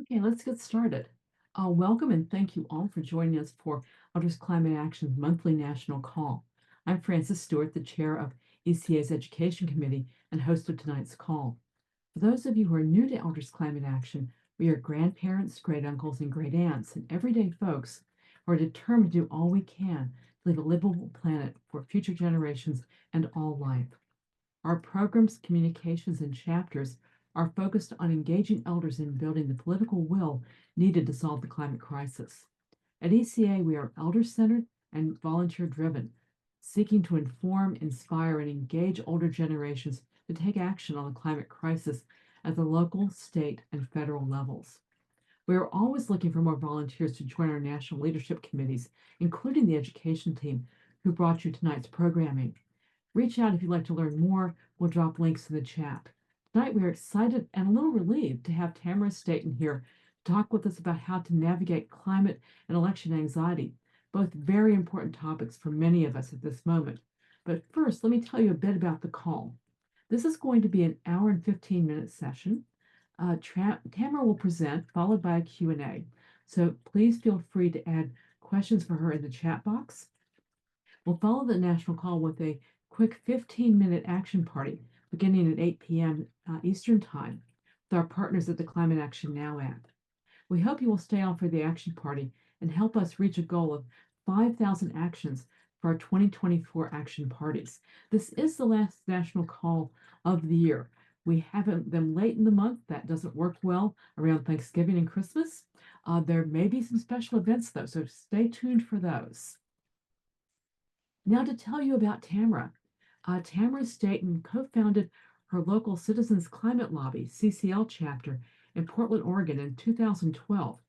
Okay, let's get started. Welcome and thank you all for joining us for Elders Climate Action's monthly national call. I'm Frances Stewart, the chair of ECA's Education Committee and host of tonight's call. For those of you who are new to Elders Climate Action, we are grandparents, great uncles, and great aunts, and everyday folks who are determined to do all we can to leave a livable planet for future generations and all life. Our programs, communications, and chapters are focused on engaging elders in building the political will needed to solve the climate crisis. At ECA, we are elder-centered and volunteer-driven, seeking to inform, inspire, and engage older generations to take action on the climate crisis at the local, state, and federal levels. We are always looking for more volunteers to join our national leadership committees, including the education team who brought you tonight's programming. Reach out if you'd like to learn more. We'll drop links in the chat. Tonight, we are excited and a little relieved to have Tamara Staton here to talk with us about how to navigate climate and election anxiety, both very important topics for many of us at this moment. But first, let me tell you a bit about the call. This is going to be an hour and 15-minute session. Tamara will present, followed by a Q&A. So please feel free to add questions for her in the chat box. We'll follow the national call with a quick 15-minute action party beginning at 8 p.m. Eastern Time with our partners at the Climate Action Now app. We hope you will stay on for the action party and help us reach a goal of 5,000 actions for our 2024 action parties. This is the last national call of the year. We have them late in the month. That doesn't work well around Thanksgiving and Christmas. There may be some special events, though, so stay tuned for those. Now to tell you about Tamara. Tamara Staton co-founded her local Citizens Climate Lobby, CCL chapter in Portland, Oregon in 2012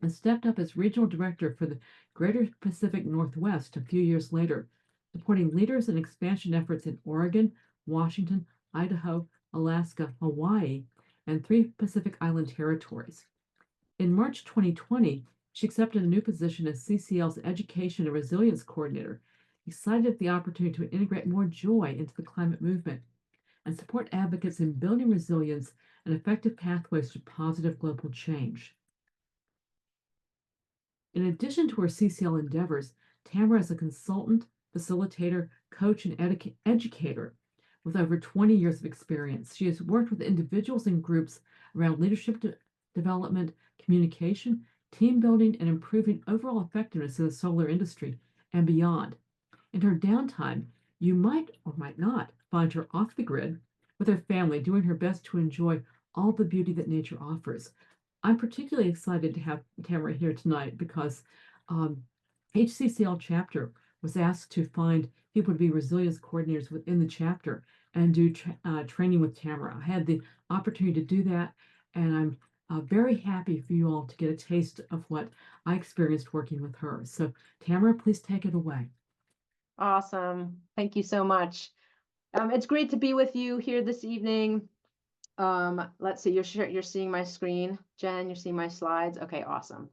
and stepped up as regional director for the Greater Pacific Northwest a few years later, supporting leaders and expansion efforts in Oregon, Washington, Idaho, Alaska, Hawaii, and 3 Pacific Island territories. In March 2020, she accepted a new position as CCL's Education and Resilience Coordinator, excited at the opportunity to integrate more joy into the climate movement and support advocates in building resilience and effective pathways to positive global change. In addition to her CCL endeavors, Tamara is a consultant, facilitator, coach, and educator with over 20 years of experience. She has worked with individuals and groups around leadership development, communication, team building, and improving overall effectiveness in the solar industry and beyond. In her downtime, you might or might not find her off the grid with her family, doing her best to enjoy all the beauty that nature offers. I'm particularly excited to have Tamara here tonight because HCCL chapter was asked to find people to be resilience coordinators within the chapter and do training with Tamara. I had the opportunity to do that, and I'm very happy for you all to get a taste of what I experienced working with her. So Tamara, please take it away. Awesome. Thank you so much. It's great to be with you here this evening. Let's see, you're seeing my screen. Jen, you're seeing my slides. Okay, awesome.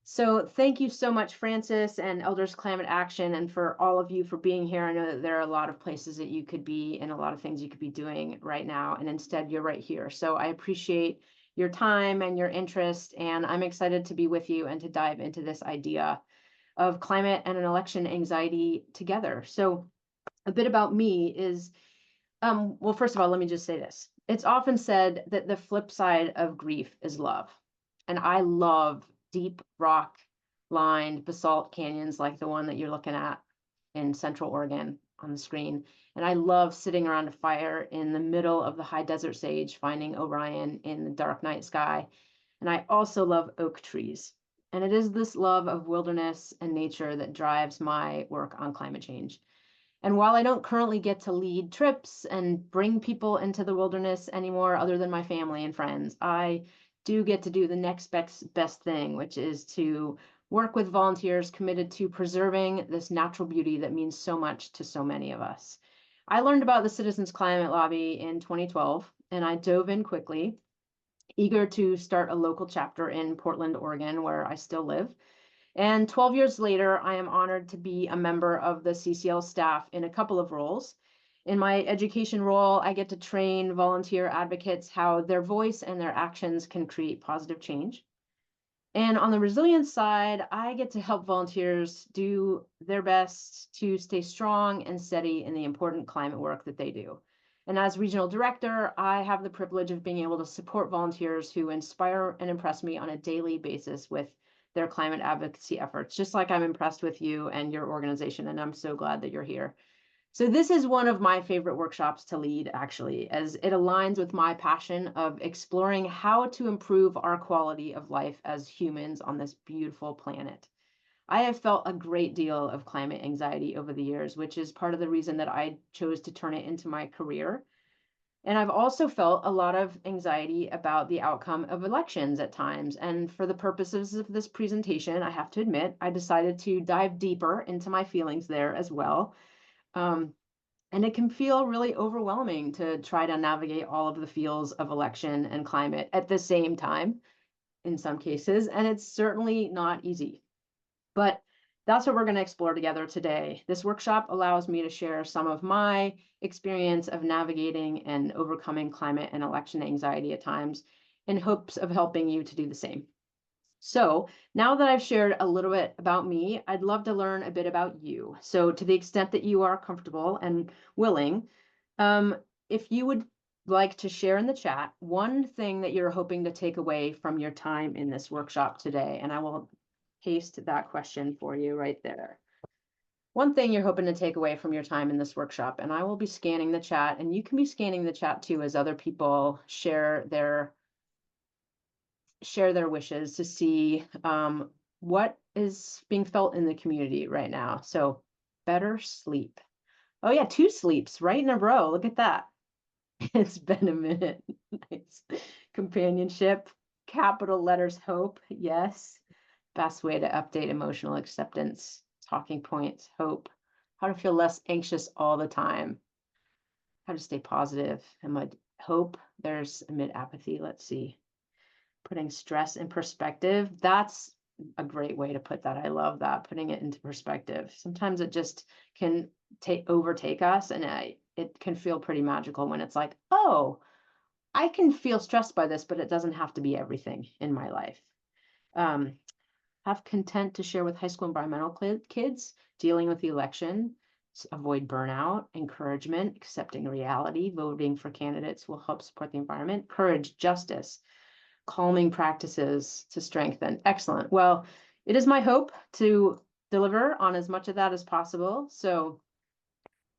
So thank you so much, Frances and Elders Climate Action, and for all of you for being here. I know that there are a lot of places that you could be and a lot of things you could be doing right now, and instead you're right here. So I appreciate your time and your interest, and I'm excited to be with you and to dive into this idea of climate and an election anxiety together. So a bit about me is, well, first of all, let me just say this. It's often said that the flip side of grief is love. And I love deep rock lined basalt canyons like the one that you're looking at in Central Oregon on the screen. And I love sitting around a fire in the middle of the high desert sage, finding Orion in the dark night sky. And I also love oak trees. And it is this love of wilderness and nature that drives my work on climate change. And while I don't currently get to lead trips and bring people into the wilderness anymore, other than my family and friends, I do get to do the next best thing, which is to work with volunteers committed to preserving this natural beauty that means so much to so many of us. I learned about the Citizens Climate Lobby in 2012, and I dove in quickly, eager to start a local chapter in Portland, Oregon, where I still live. And 12 years later, I am honored to be a member of the CCL staff in a couple of roles, In my education role, I get to train volunteer advocates how their voice and their actions can create positive change. And on the resilience side, I get to help volunteers do their best to stay strong and steady in the important climate work that they do. And as regional director, I have the privilege of being able to support volunteers who inspire and impress me on a daily basis with their climate advocacy efforts, just like I'm impressed with you and your organization. And I'm so glad that you're here. So this is one of my favorite workshops to lead, actually, as it aligns with my passion of exploring how to improve our quality of life as humans on this beautiful planet. I have felt a great deal of climate anxiety over the years, which is part of the reason that I chose to turn it into my career. And I've also felt a lot of anxiety about the outcome of elections at times. And for the purposes of this presentation, I have to admit, I decided to dive deeper into my feelings there as well. Um, and it can feel really overwhelming to try to navigate all of the feels of election and climate at the same time in some cases. And it's certainly not easy. But that's what we're going to explore together today. This workshop allows me to share some of my experience of navigating and overcoming climate and election anxiety at times in hopes of helping you to do the same. So now that I've shared a little bit about me, I'd love to learn a bit about you. So to the extent that you are comfortable and willing, if you would like to share in the chat one thing that you're hoping to take away from your time in this workshop today, and I will paste that question for you right there. One thing you're hoping to take away from your time in this workshop, and I will be scanning the chat, and you can be scanning the chat too as other people share their wishes to see what is being felt in the community right now. So better sleep. Oh yeah, 2 sleeps right in a row. Look at that. It's been a minute. Nice. Companionship, capital letters, hope. Yes. Best way to update emotional acceptance. Talking points, hope. How to feel less anxious all the time. How to stay positive. Amid hope. There's amid apathy. Let's see. Putting stress in perspective. That's a great way to put that. I love that, putting it into perspective. Sometimes it just can overtake us, and it can feel pretty magical when it's like, oh, I can feel stressed by this, but it doesn't have to be everything in my life. Have content to share with high school environmental kids dealing with the election. Avoid burnout, encouragement, accepting reality, voting for candidates will help support the environment. Courage, justice, calming practices to strengthen. Excellent. Well, it is my hope to deliver on as much of that as possible. So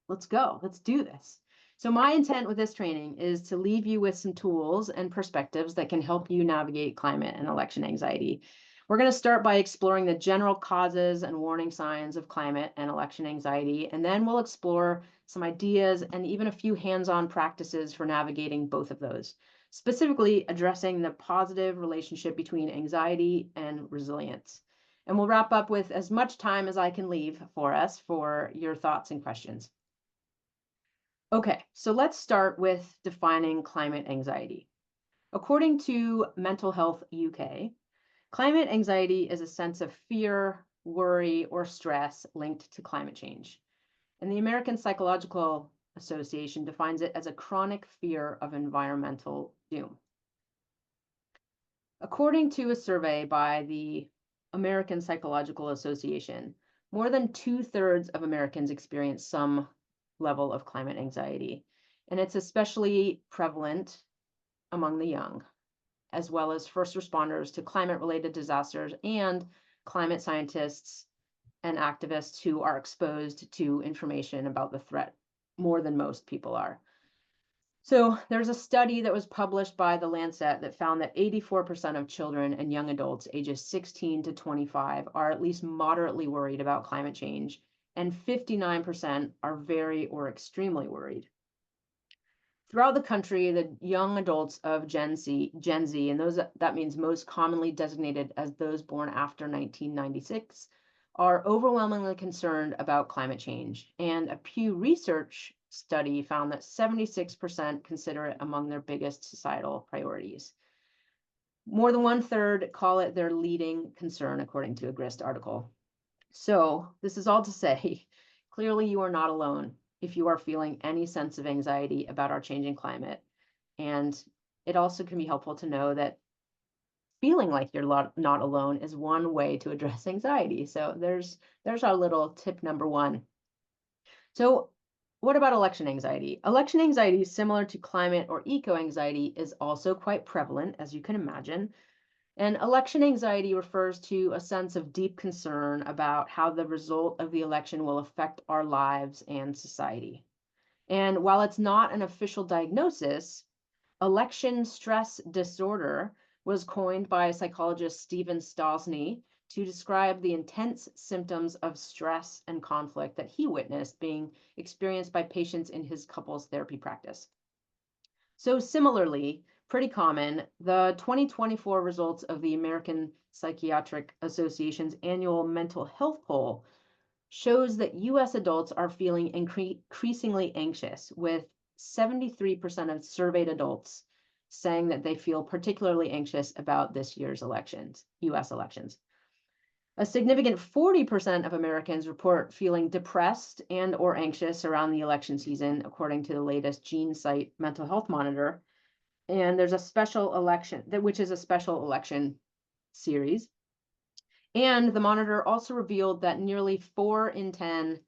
let's go. Let's do this. So my intent with this training is to leave you with some tools and perspectives that can help you navigate climate and election anxiety. We're going to start by exploring the general causes and warning signs of climate and election anxiety, and then we'll explore some ideas and even a few hands-on practices for navigating both of those, specifically addressing the positive relationship between anxiety and resilience. And we'll wrap up with as much time as I can leave for us for your thoughts and questions. Okay, so let's start with defining climate anxiety. According to Mental Health UK, climate anxiety is a sense of fear, worry, or stress linked to climate change. And the American Psychological Association defines it as a chronic fear of environmental doom. According to a survey by the American Psychological Association, more than 2/3 of Americans experience some level of climate anxiety, and it's especially prevalent among the young, as well as first responders to climate-related disasters and climate scientists and activists who are exposed to information about the threat more than most people are. So there's a study that was published by The Lancet that found that 84% of children and young adults ages 16 to 25 are at least moderately worried about climate change, and 59% are very or extremely worried. Throughout the country, the young adults of Gen Z, and that means most commonly designated as those born after 1996, are overwhelmingly concerned about climate change. And a Pew Research study found that 76% consider it among their biggest societal priorities. More than 1/3 call it their leading concern, according to a Grist article. So this is all to say, clearly you are not alone. if you are feeling any sense of anxiety about our changing climate. And it also can be helpful to know that feeling like you're not alone is one way to address anxiety. So there's our little tip number one. So what about election anxiety? Election anxiety, similar to climate or eco anxiety, is also quite prevalent, as you can imagine. And election anxiety refers to a sense of deep concern about how the result of the election will affect our lives and society. And while it's not an official diagnosis, election stress disorder was coined by psychologist Stephen Stosny to describe the intense symptoms of stress and conflict that he witnessed being experienced by patients in his couples therapy practice. So similarly, pretty common, the 2024 results of the American Psychiatric Association's annual mental health poll shows that US adults are feeling increasingly anxious, with 73% of surveyed adults saying that they feel particularly anxious about this year's elections, US elections. A significant 40% of Americans report feeling depressed and or anxious around the election season, according to the latest GeneSight mental health monitor. And there's a special election, which is a special election series. And the monitor also revealed that nearly 4 in 10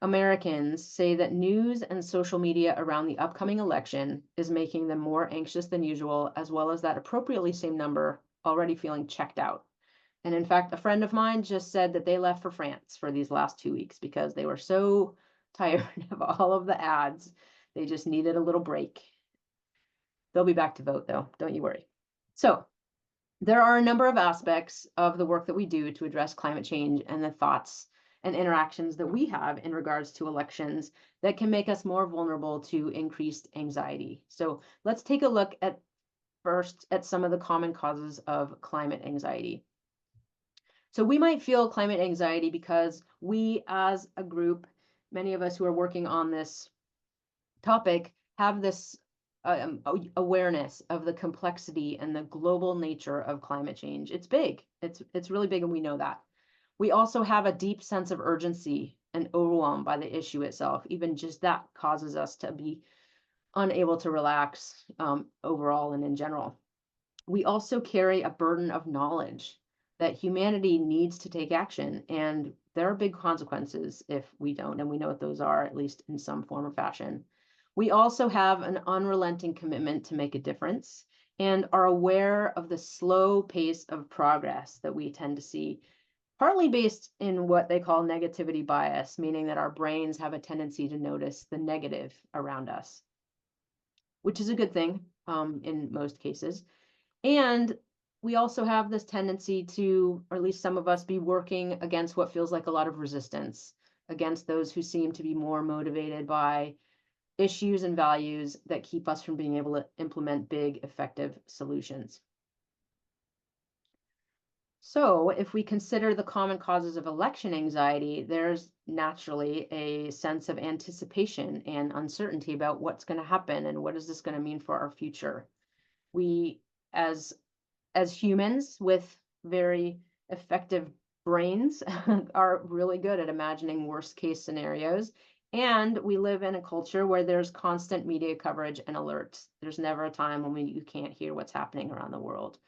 Americans say that news and social media around the upcoming election is making them more anxious than usual, as well as that appropriately same number already feeling checked out. And in fact, a friend of mine just said that they left for France for these last 2 weeks because they were so tired of all of the ads. They just needed a little break. They'll be back to vote, though. Don't you worry. So there are a number of aspects of the work that we do to address climate change and the thoughts and interactions that we have in regards to elections that can make us more vulnerable to increased anxiety. So let's take a look at first at some of the common causes of climate anxiety. So we might feel climate anxiety because we as a group, many of us who are working on this topic, have this awareness of the complexity and the global nature of climate change. It's big. It's really big, and we know that. We also have a deep sense of urgency and overwhelmed by the issue itself. Even just that causes us to be unable to relax overall and in general. We also carry a burden of knowledge that humanity needs to take action, and there are big consequences if we don't, and we know what those are, at least in some form or fashion. We also have an unrelenting commitment to make a difference and are aware of the slow pace of progress that we tend to see, partly based in what they call negativity bias, meaning that our brains have a tendency to notice the negative around us, which is a good thing in most cases. And we also have this tendency to, or at least some of us, be working against what feels like a lot of resistance, against those who seem to be more motivated by issues and values that keep us from being able to implement big, effective solutions. So if we consider the common causes of election anxiety, there's naturally a sense of anticipation and uncertainty about what's going to happen and what is this going to mean for our future. We, as humans with very effective brains, are really good at imagining worst case scenarios. And we live in a culture where there's constant media coverage and alerts. There's never a time when you can't hear what's happening around the world.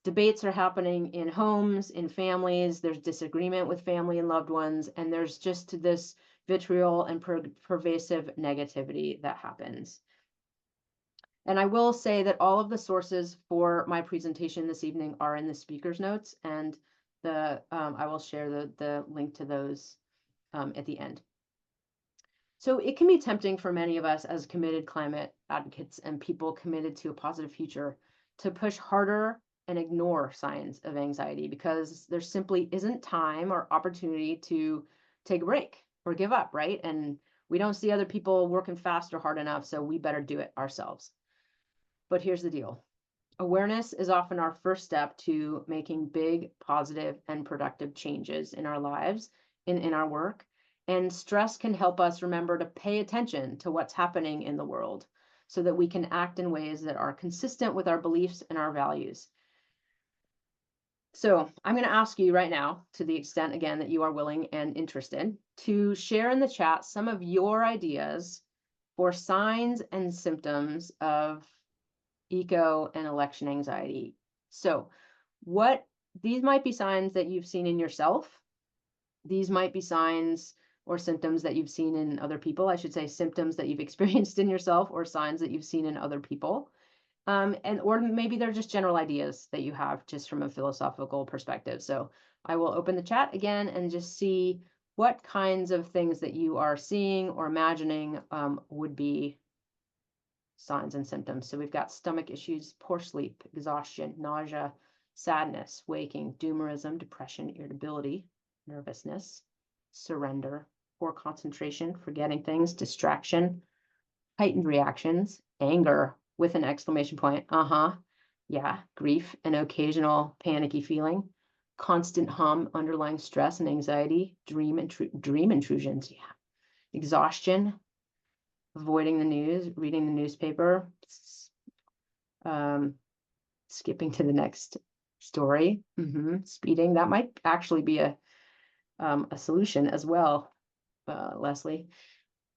Debates are happening in homes, in families. There's disagreement with family and loved ones. And there's just this vitriol and pervasive negativity that happens. And I will say that all of the sources for my presentation this evening are in the speaker's notes, and I will share the link to those at the end. So it can be tempting for many of us as committed climate advocates and people committed to a positive future to push harder and ignore signs of anxiety because there simply isn't time or opportunity to take a break or give up, right? And we don't see other people working fast or hard enough, so we better do it ourselves. But here's the deal. Awareness is often our first step to making big, positive, and productive changes in our lives, in our work. And stress can help us remember to pay attention to what's happening in the world so that we can act in ways that are consistent with our beliefs and our values. So I'm going to ask you right now, to the extent again that you are willing and interested, to share in the chat some of your ideas for signs and symptoms of eco and election anxiety. So what these might be signs that you've seen in yourself. These might be signs or symptoms that you've seen in other people. I should say symptoms that you've experienced in yourself or signs that you've seen in other people. Or maybe they're just general ideas that you have just from a philosophical perspective. So I will open the chat again and just see what kinds of things that you are seeing or imagining would be signs and symptoms. So we've got stomach issues, poor sleep, exhaustion, nausea, sadness, waking, doomerism, depression, irritability, nervousness, surrender, poor concentration, forgetting things, distraction, heightened reactions, anger with an exclamation point, yeah, grief, an occasional panicky feeling, constant hum, underlying stress and anxiety, dream intrusions, yeah, exhaustion, avoiding the news, reading the newspaper, skipping to the next story, speeding. That might actually be a solution as well, Leslie.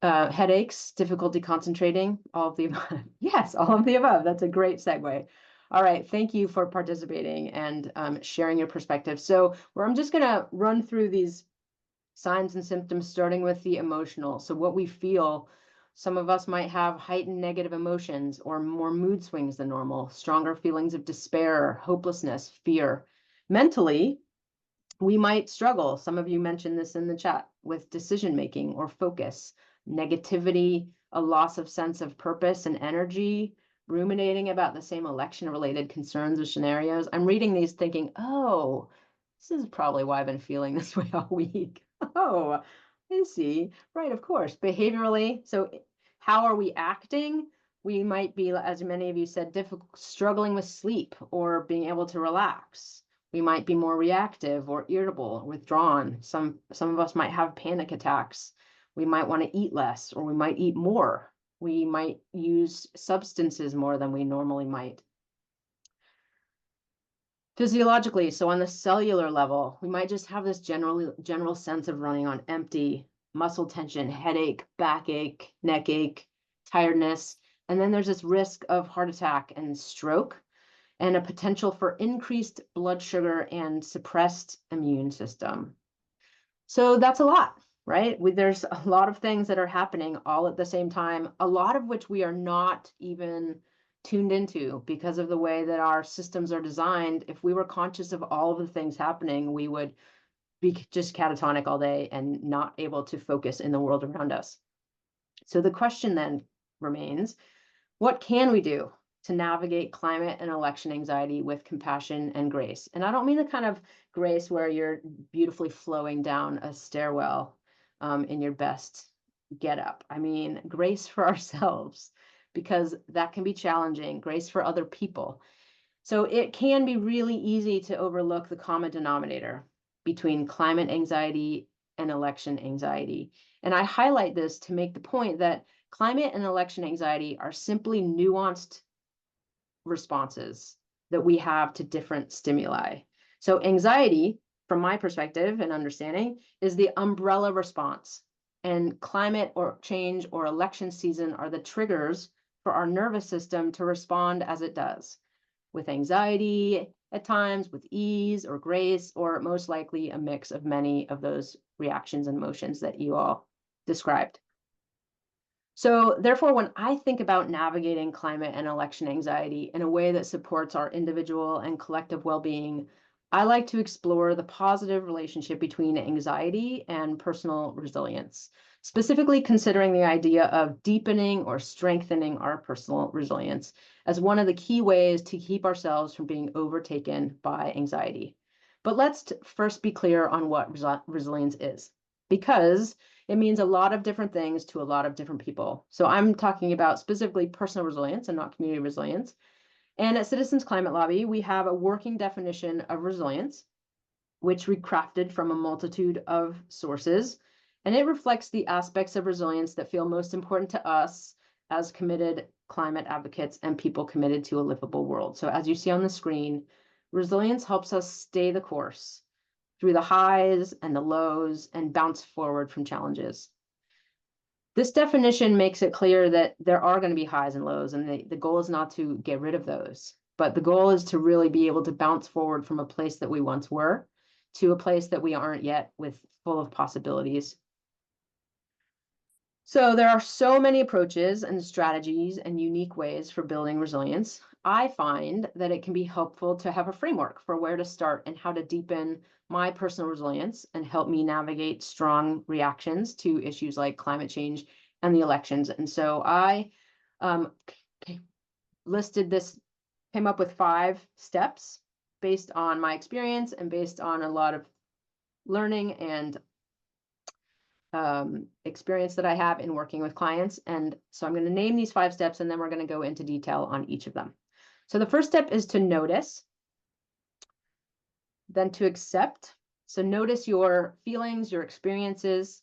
Headaches, difficulty concentrating, all of the above. Yes, all of the above. That's a great segue. All right, thank you for participating and sharing your perspective. So I'm just going to run through these signs and symptoms, starting with the emotional. So what we feel, some of us might have heightened negative emotions or more mood swings than normal, stronger feelings of despair, hopelessness, fear. Mentally, we might struggle. Some of you mentioned this in the chat with decision making or focus, negativity, a loss of sense of purpose and energy, ruminating about the same election related concerns or scenarios. I'm reading these thinking, oh, this is probably why I've been feeling this way all week. Oh, I see. Right, of course. Behaviorally, so how are we acting? We might be, as many of you said, struggling with sleep or being able to relax. We might be more reactive or irritable, withdrawn. Some of us might have panic attacks. We might want to eat less, or we might eat more. We might use substances more than we normally might. Physiologically, so on the cellular level, we might just have this general sense of running on empty, muscle tension, headache, backache, neck ache, tiredness. And then there's this risk of heart attack and stroke, and a potential for increased blood sugar and suppressed immune system. So that's a lot, right? There's a lot of things that are happening all at the same time, a lot of which we are not even tuned into because of the way that our systems are designed. If we were conscious of all of the things happening, we would be just catatonic all day and not able to focus in the world around us. So the question then remains, what can we do to navigate climate and election anxiety with compassion and grace? And I don't mean the kind of grace where you're beautifully flowing down a stairwell in your best getup. I mean grace for ourselves, because that can be challenging, grace for other people. So it can be really easy to overlook the common denominator between climate anxiety and election anxiety. And I highlight this to make the point that climate and election anxiety are simply nuanced responses that we have to different stimuli. So anxiety, from my perspective and understanding, is the umbrella response. And climate or change or election season are the triggers for our nervous system to respond as it does, with anxiety at times, with ease or grace, or most likely a mix of many of those reactions and emotions that you all described. So therefore, when I think about navigating climate and election anxiety in a way that supports our individual and collective well-being, I like to explore the positive relationship between anxiety and personal resilience, specifically considering the idea of deepening or strengthening our personal resilience as one of the key ways to keep ourselves from being overtaken by anxiety. But let's first be clear on what resilience is, because it means a lot of different things to a lot of different people. So I'm talking about specifically personal resilience and not community resilience. And at Citizens Climate Lobby, we have a working definition of resilience, which we crafted from a multitude of sources. And it reflects the aspects of resilience that feel most important to us as committed climate advocates and people committed to a livable world. So as you see on the screen, Resilience helps us stay the course through the highs and the lows and bounce forward from challenges. This definition makes it clear that there are going to be highs and lows, and the goal is not to get rid of those, but the goal is to really be able to bounce forward from a place that we once were to a place that we aren't yet, with full of possibilities. So there are so many approaches and strategies and unique ways for building resilience. I find that it can be helpful to have a framework for where to start and how to deepen my personal resilience and help me navigate strong reactions to issues like climate change and the elections. And so I came up with 5 steps based on my experience and based on a lot of learning and experience that I have in working with clients. And so I'm going to name these 5 steps, and then we're going to go into detail on each of them. So the first step is to notice, then to accept. So notice your feelings, your experiences,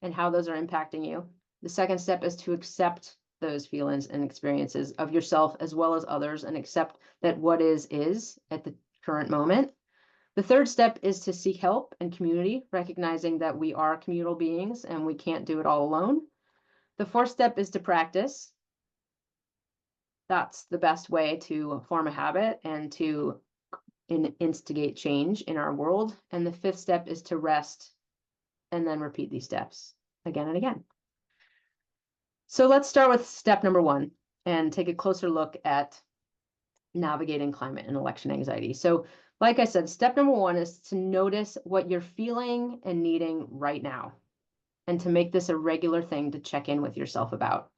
and how those are impacting you. The second step is to accept those feelings and experiences of yourself as well as others, and accept that what is at the current moment. The third step is to seek help and community, recognizing that we are communal beings and we can't do it all alone. The fourth step is to practice. That's the best way to form a habit and to instigate change in our world. And the fifth step is to rest and then repeat these steps again and again. So let's start with step number 1 and take a closer look at navigating climate and election anxiety. So like I said, step number 1 is to notice what you're feeling and needing right now, and to make this a regular thing to check in with yourself about.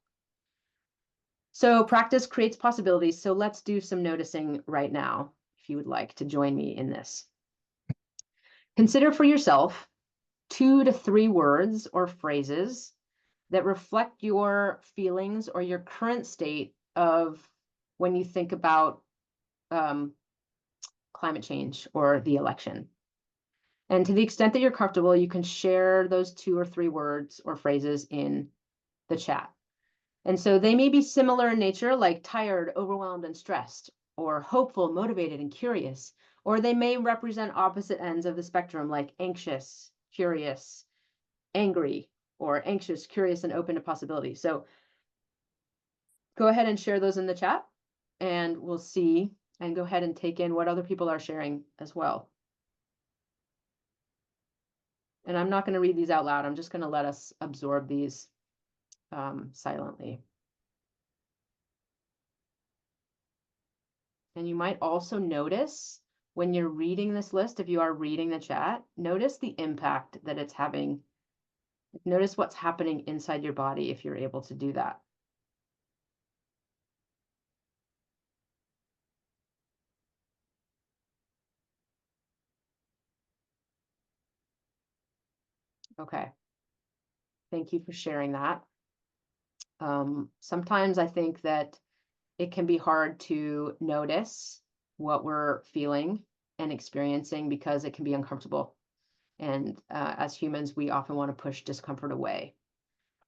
So practice creates possibilities. So let's do some noticing right now, if you would like to join me in this. Consider for yourself 2 to 3 words or phrases that reflect your feelings or your current state of when you think about climate change or the election. And to the extent that you're comfortable, you can share those 2 or 3 words or phrases in the chat. And so they may be similar in nature, like tired, overwhelmed, and stressed, or hopeful, motivated, and curious. Or they may represent opposite ends of the spectrum, like anxious, curious, angry, or anxious, curious, and open to possibility. So go ahead and share those in the chat, and we'll see, and go ahead and take in what other people are sharing as well. And I'm not going to read these out loud. I'm just going to let us absorb these silently. And you might also notice when you're reading this list, if you are reading the chat, notice the impact that it's having. Notice what's happening inside your body if you're able to do that. Okay. Thank you for sharing that. Sometimes I think that it can be hard to notice what we're feeling and experiencing because it can be uncomfortable. And as humans, we often want to push discomfort away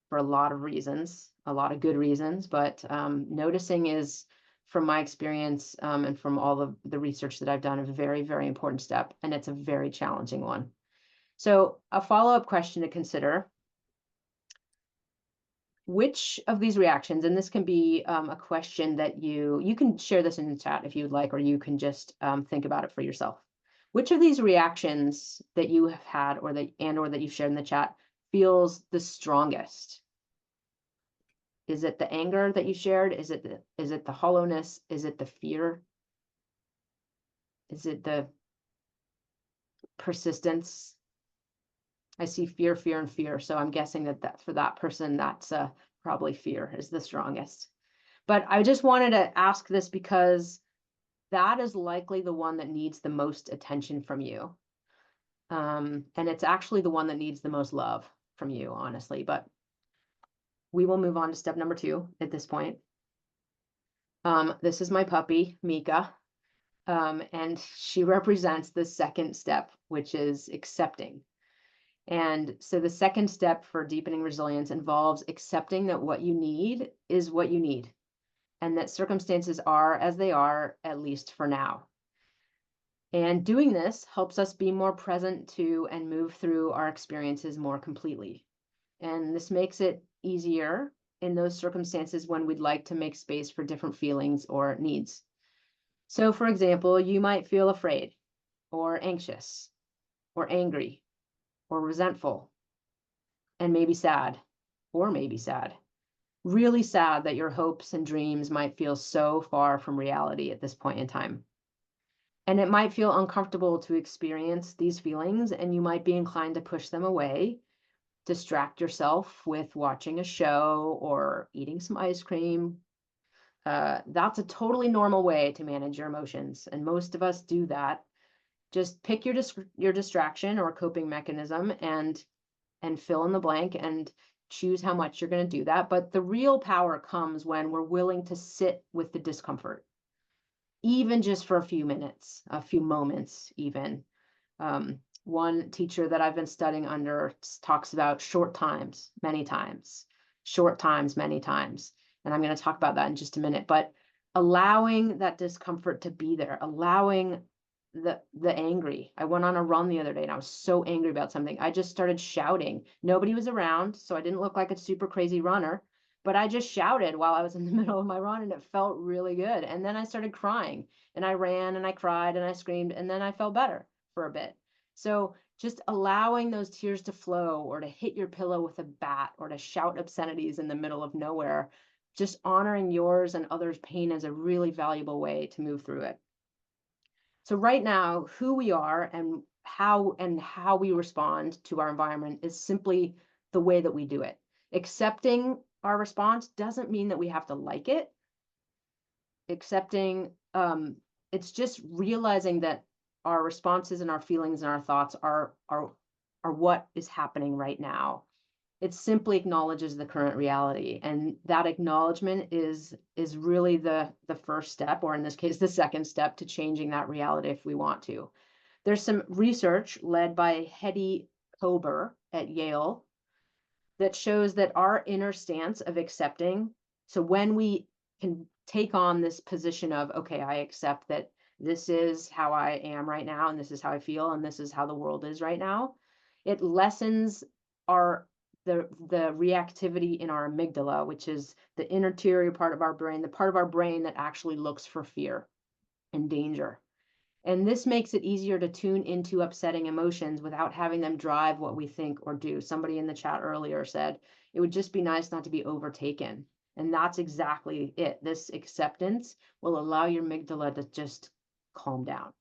for a lot of reasons, a lot of good reasons. But noticing is, from my experience and from all of the research that I've done, a very, very important step. And it's a very challenging one. So a follow-up question to consider: which of these reactions, and this can be a question that you can share this in the chat if you would like, or you can just think about it for yourself. Which of these reactions that you have had or that you've shared in the chat feels the strongest? Is it the anger that you shared? Is it the hollowness? Is it the fear? Is it the persistence? I see fear, fear, and fear. So I'm guessing that for that person, that's probably fear is the strongest. But I just wanted to ask this because that is likely the one that needs the most attention from you. And it's actually the one that needs the most love from you, honestly. But we will move on to step number 2 at this point. This is my puppy, Mika. And she represents the second step, which is accepting. And so the second step for deepening resilience involves accepting that what you need is what you need, and that circumstances are as they are, at least for now. And doing this helps us be more present to and move through our experiences more completely. And this makes it easier in those circumstances when we'd like to make space for different feelings or needs. So, for example, you might feel afraid or anxious or angry or resentful and maybe sad or maybe sad. Really sad that your hopes and dreams might feel so far from reality at this point in time. And it might feel uncomfortable to experience these feelings, and you might be inclined to push them away, distract yourself with watching a show or eating some ice cream. That's a totally normal way to manage your emotions, and most of us do that. Just pick your distraction or coping mechanism and fill in the blank and choose how much you're going to do that. But the real power comes when we're willing to sit with the discomfort, even just for a few minutes, a few moments, even. One teacher that I've been studying under talks about short times, many times, short times, many times. And I'm going to talk about that in just a minute. But allowing that discomfort to be there, allowing the angry. I went on a run the other day and I was so angry about something. I just started shouting. Nobody was around, so I didn't look like a super crazy runner, but I just shouted while I was in the middle of my run and it felt really good. And then I started crying and I ran and I cried and I screamed and then I felt better for a bit. So just allowing those tears to flow or to hit your pillow with a bat or to shout obscenities in the middle of nowhere, just honoring yours and others' pain is a really valuable way to move through it. So right now, who we are and how we respond to our environment is simply the way that we do it. Accepting our response doesn't mean that we have to like it. Accepting, it's just realizing that our responses and our feelings and our thoughts are what is happening right now. It simply acknowledges the current reality, and that acknowledgement is really the first step, or in this case, the second step to changing that reality if we want to. There's some research led by Hedy Kober at Yale that shows that our inner stance of accepting, so when we can take on this position of, okay, I accept that this is how I am right now, and this is how I feel, and this is how the world is right now, it lessens our the reactivity in our amygdala, which is the interior part of our brain, the part of our brain that actually looks for fear and danger. And this makes it easier to tune into upsetting emotions without having them drive what we think or do. Somebody in the chat earlier said, it would just be nice not to be overtaken. And that's exactly it. This acceptance will allow your amygdala to just calm down.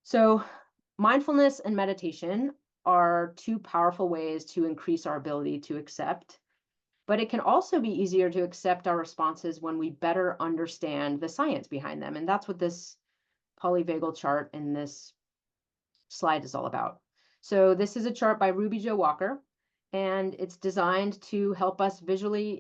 So mindfulness and meditation are two powerful ways to increase our ability to accept, but it can also be easier to accept our responses when we better understand the science behind them. And that's what this polyvagal chart in this slide is all about. So this is a chart by Ruby Jo Walker, and it's designed to help us visually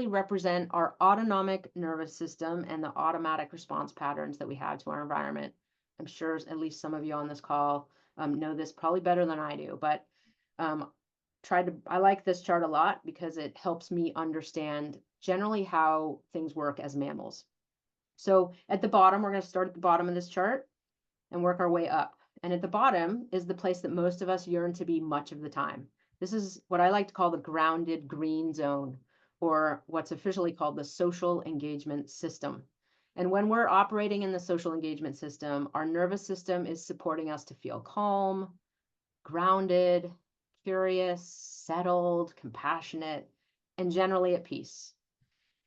represent our autonomic nervous system and the automatic response patterns that we have to our environment. I'm sure at least some of you on this call know this probably better than I do, but I like this chart a lot because it helps me understand generally how things work as mammals. So at the bottom, we're going to start at the bottom of this chart and work our way up. And at the bottom is the place that most of us yearn to be much of the time. This is what I like to call the grounded green zone, or what's officially called the social engagement system. And when we're operating in the social engagement system, our nervous system is supporting us to feel calm, grounded, curious, settled, compassionate, and generally at peace.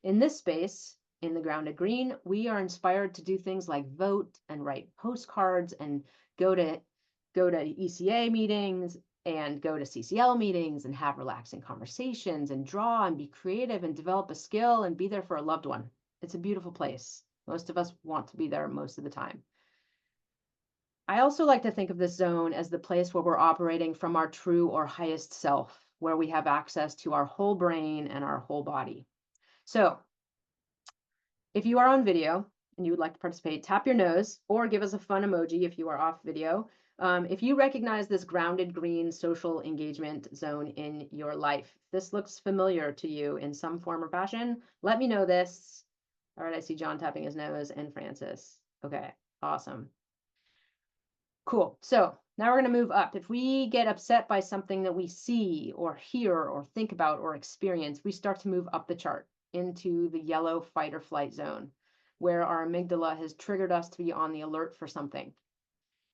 In this space, in the grounded green, we are inspired to do things like vote and write postcards and go to ECA meetings and go to CCL meetings and have relaxing conversations and draw and be creative and develop a skill and be there for a loved one. It's a beautiful place. Most of us want to be there most of the time. I also like to think of this zone as the place where we're operating from our true or highest self, where we have access to our whole brain and our whole body. So if you are on video and you would like to participate, tap your nose or give us a fun emoji if you are off video. If you recognize this grounded green social engagement zone in your life, this looks familiar to you in some form or fashion, let me know this. All right, I see John tapping his nose and Francis. Okay, awesome. Cool. So now we're going to move up. If we get upset by something that we see or hear or think about or experience, we start to move up the chart into the yellow fight or flight zone, where our amygdala has triggered us to be on the alert for something.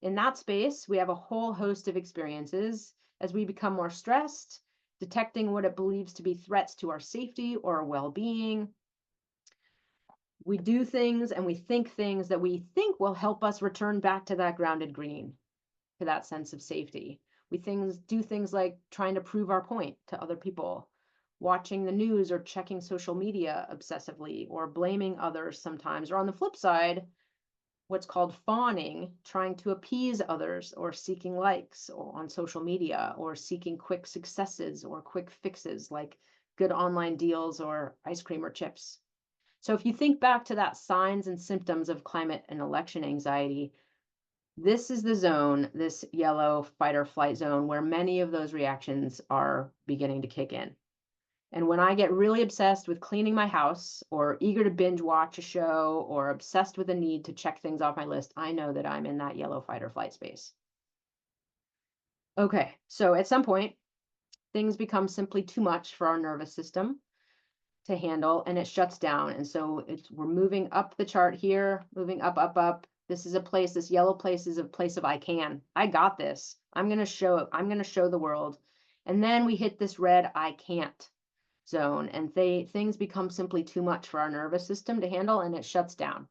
In that space, we have a whole host of experiences as we become more stressed, detecting what it believes to be threats to our safety or our well-being. We do things and we think things that we think will help us return back to that grounded green, to that sense of safety. We do things like trying to prove our point to other people, watching the news or checking social media obsessively, or blaming others sometimes, or on the flip side, what's called fawning, trying to appease others, or seeking likes on social media, or seeking quick successes or quick fixes like good online deals or ice cream or chips. So if you think back to that signs and symptoms of climate and election anxiety, this is the zone, this yellow fight or flight zone, where many of those reactions are beginning to kick in. And when I get really obsessed with cleaning my house, or eager to binge watch a show, or obsessed with the need to check things off my list, I know that I'm in that yellow fight or flight space. Okay, so at some point, things become simply too much for our nervous system to handle, and it shuts down. And so we're moving up the chart here, moving up, up, up. This is a place, this yellow place is a place of I got this. I'm going to show it. I'm going to show the world. And then we hit this red I can't zone, and things become simply too much for our nervous system to handle, and it shuts down.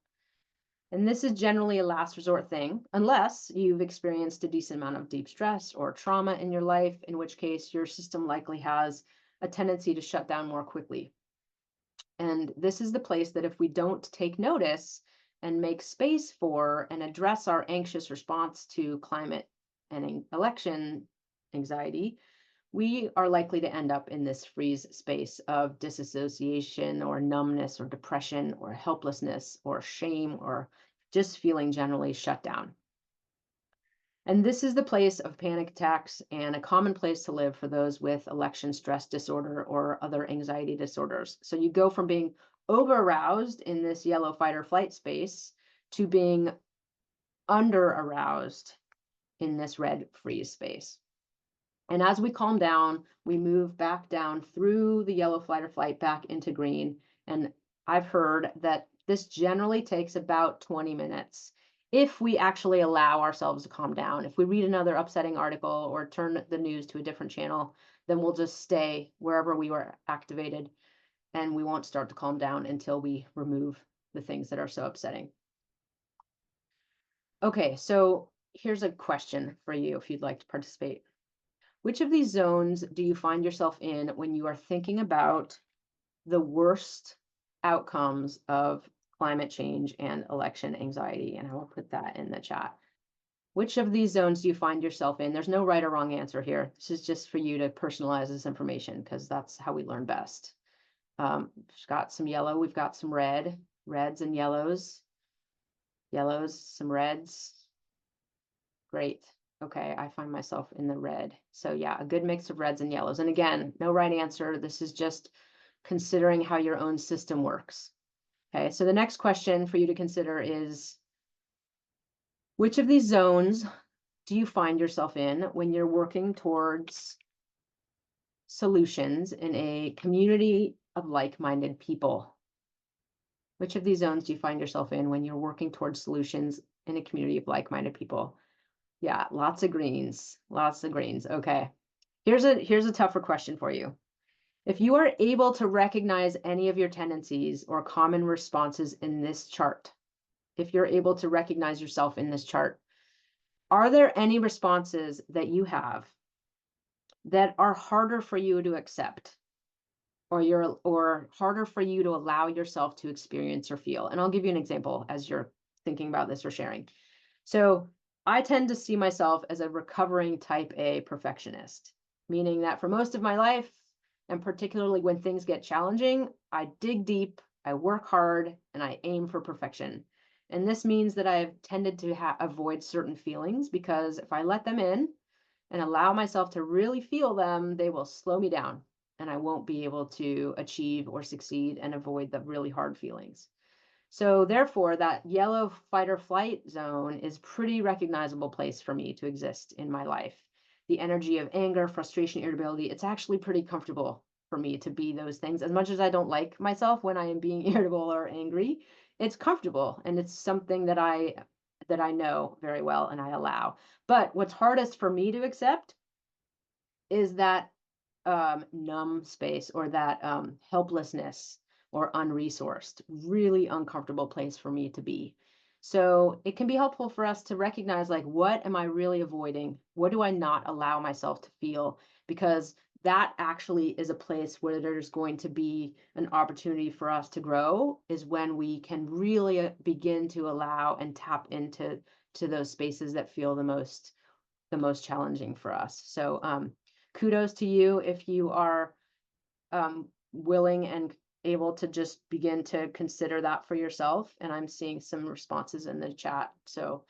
And this is generally a last resort thing, unless you've experienced a decent amount of deep stress or trauma in your life, in which case your system likely has a tendency to shut down more quickly. And this is the place that if we don't take notice and make space for and address our anxious response to climate and election anxiety, we are likely to end up in this freeze space of disassociation or numbness or depression or helplessness or shame or just feeling generally shut down. And this is the place of panic attacks and a common place to live for those with election stress disorder or other anxiety disorders. So you go from being over aroused in this yellow fight or flight space to being under aroused in this red freeze space. And as we calm down, we move back down through the yellow fight or flight back into green. And I've heard that this generally takes about 20 minutes. If we actually allow ourselves to calm down, if we read another upsetting article or turn the news to a different channel, then we'll just stay wherever we were activated, and we won't start to calm down until we remove the things that are so upsetting. Okay, so here's a question for you if you'd like to participate. Which of these zones do you find yourself in when you are thinking about the worst outcomes of climate change and election anxiety? And I will put that in the chat. Which of these zones do you find yourself in? There's no right or wrong answer here. This is just for you to personalize this information because that's how we learn best. We've got some yellow, we've got some reds and yellows, some reds. Great. Okay, I find myself in the red. So yeah, a good mix of reds and yellows. And again, no right answer. This is just considering how your own system works. Okay, so the next question for you to consider is, which of these zones do you find yourself in when you're working towards solutions in a community of like-minded people? Which of these zones do you find yourself in when you're working towards solutions in a community of like-minded people? Yeah, lots of greens, lots of greens. Okay. Here's a tougher question for you. If you are able to recognize any of your tendencies or common responses in this chart, if you're able to recognize yourself in this chart, are there any responses that you have that are harder for you to accept, or harder for you to allow yourself to experience or feel? And I'll give you an example as you're thinking about this or sharing. So I tend to see myself as a recovering type A perfectionist, meaning that for most of my life, and particularly when things get challenging, I dig deep, I work hard, and I aim for perfection. And this means that I've tended to avoid certain feelings because if I let them in and allow myself to really feel them, they will slow me down and I won't be able to achieve or succeed and avoid the really hard feelings. So therefore, that yellow fight or flight zone is pretty recognizable place for me to exist in my life. The energy of anger, frustration, irritability, it's actually pretty comfortable for me to be those things. As much as I don't like myself when I am being irritable or angry, it's comfortable and it's something that I know very well and I allow. But what's hardest for me to accept is that numb space or that helplessness or unresourced, really uncomfortable place for me to be. So it can be helpful for us to recognize like, what am I really avoiding? What do I not allow myself to feel? Because that actually is a place where there's going to be an opportunity for us to grow, is when we can really begin to allow and tap into those spaces that feel the most challenging for us. So kudos to you if you are willing and able to just begin to consider that for yourself. And I'm seeing some responses in the chat. So,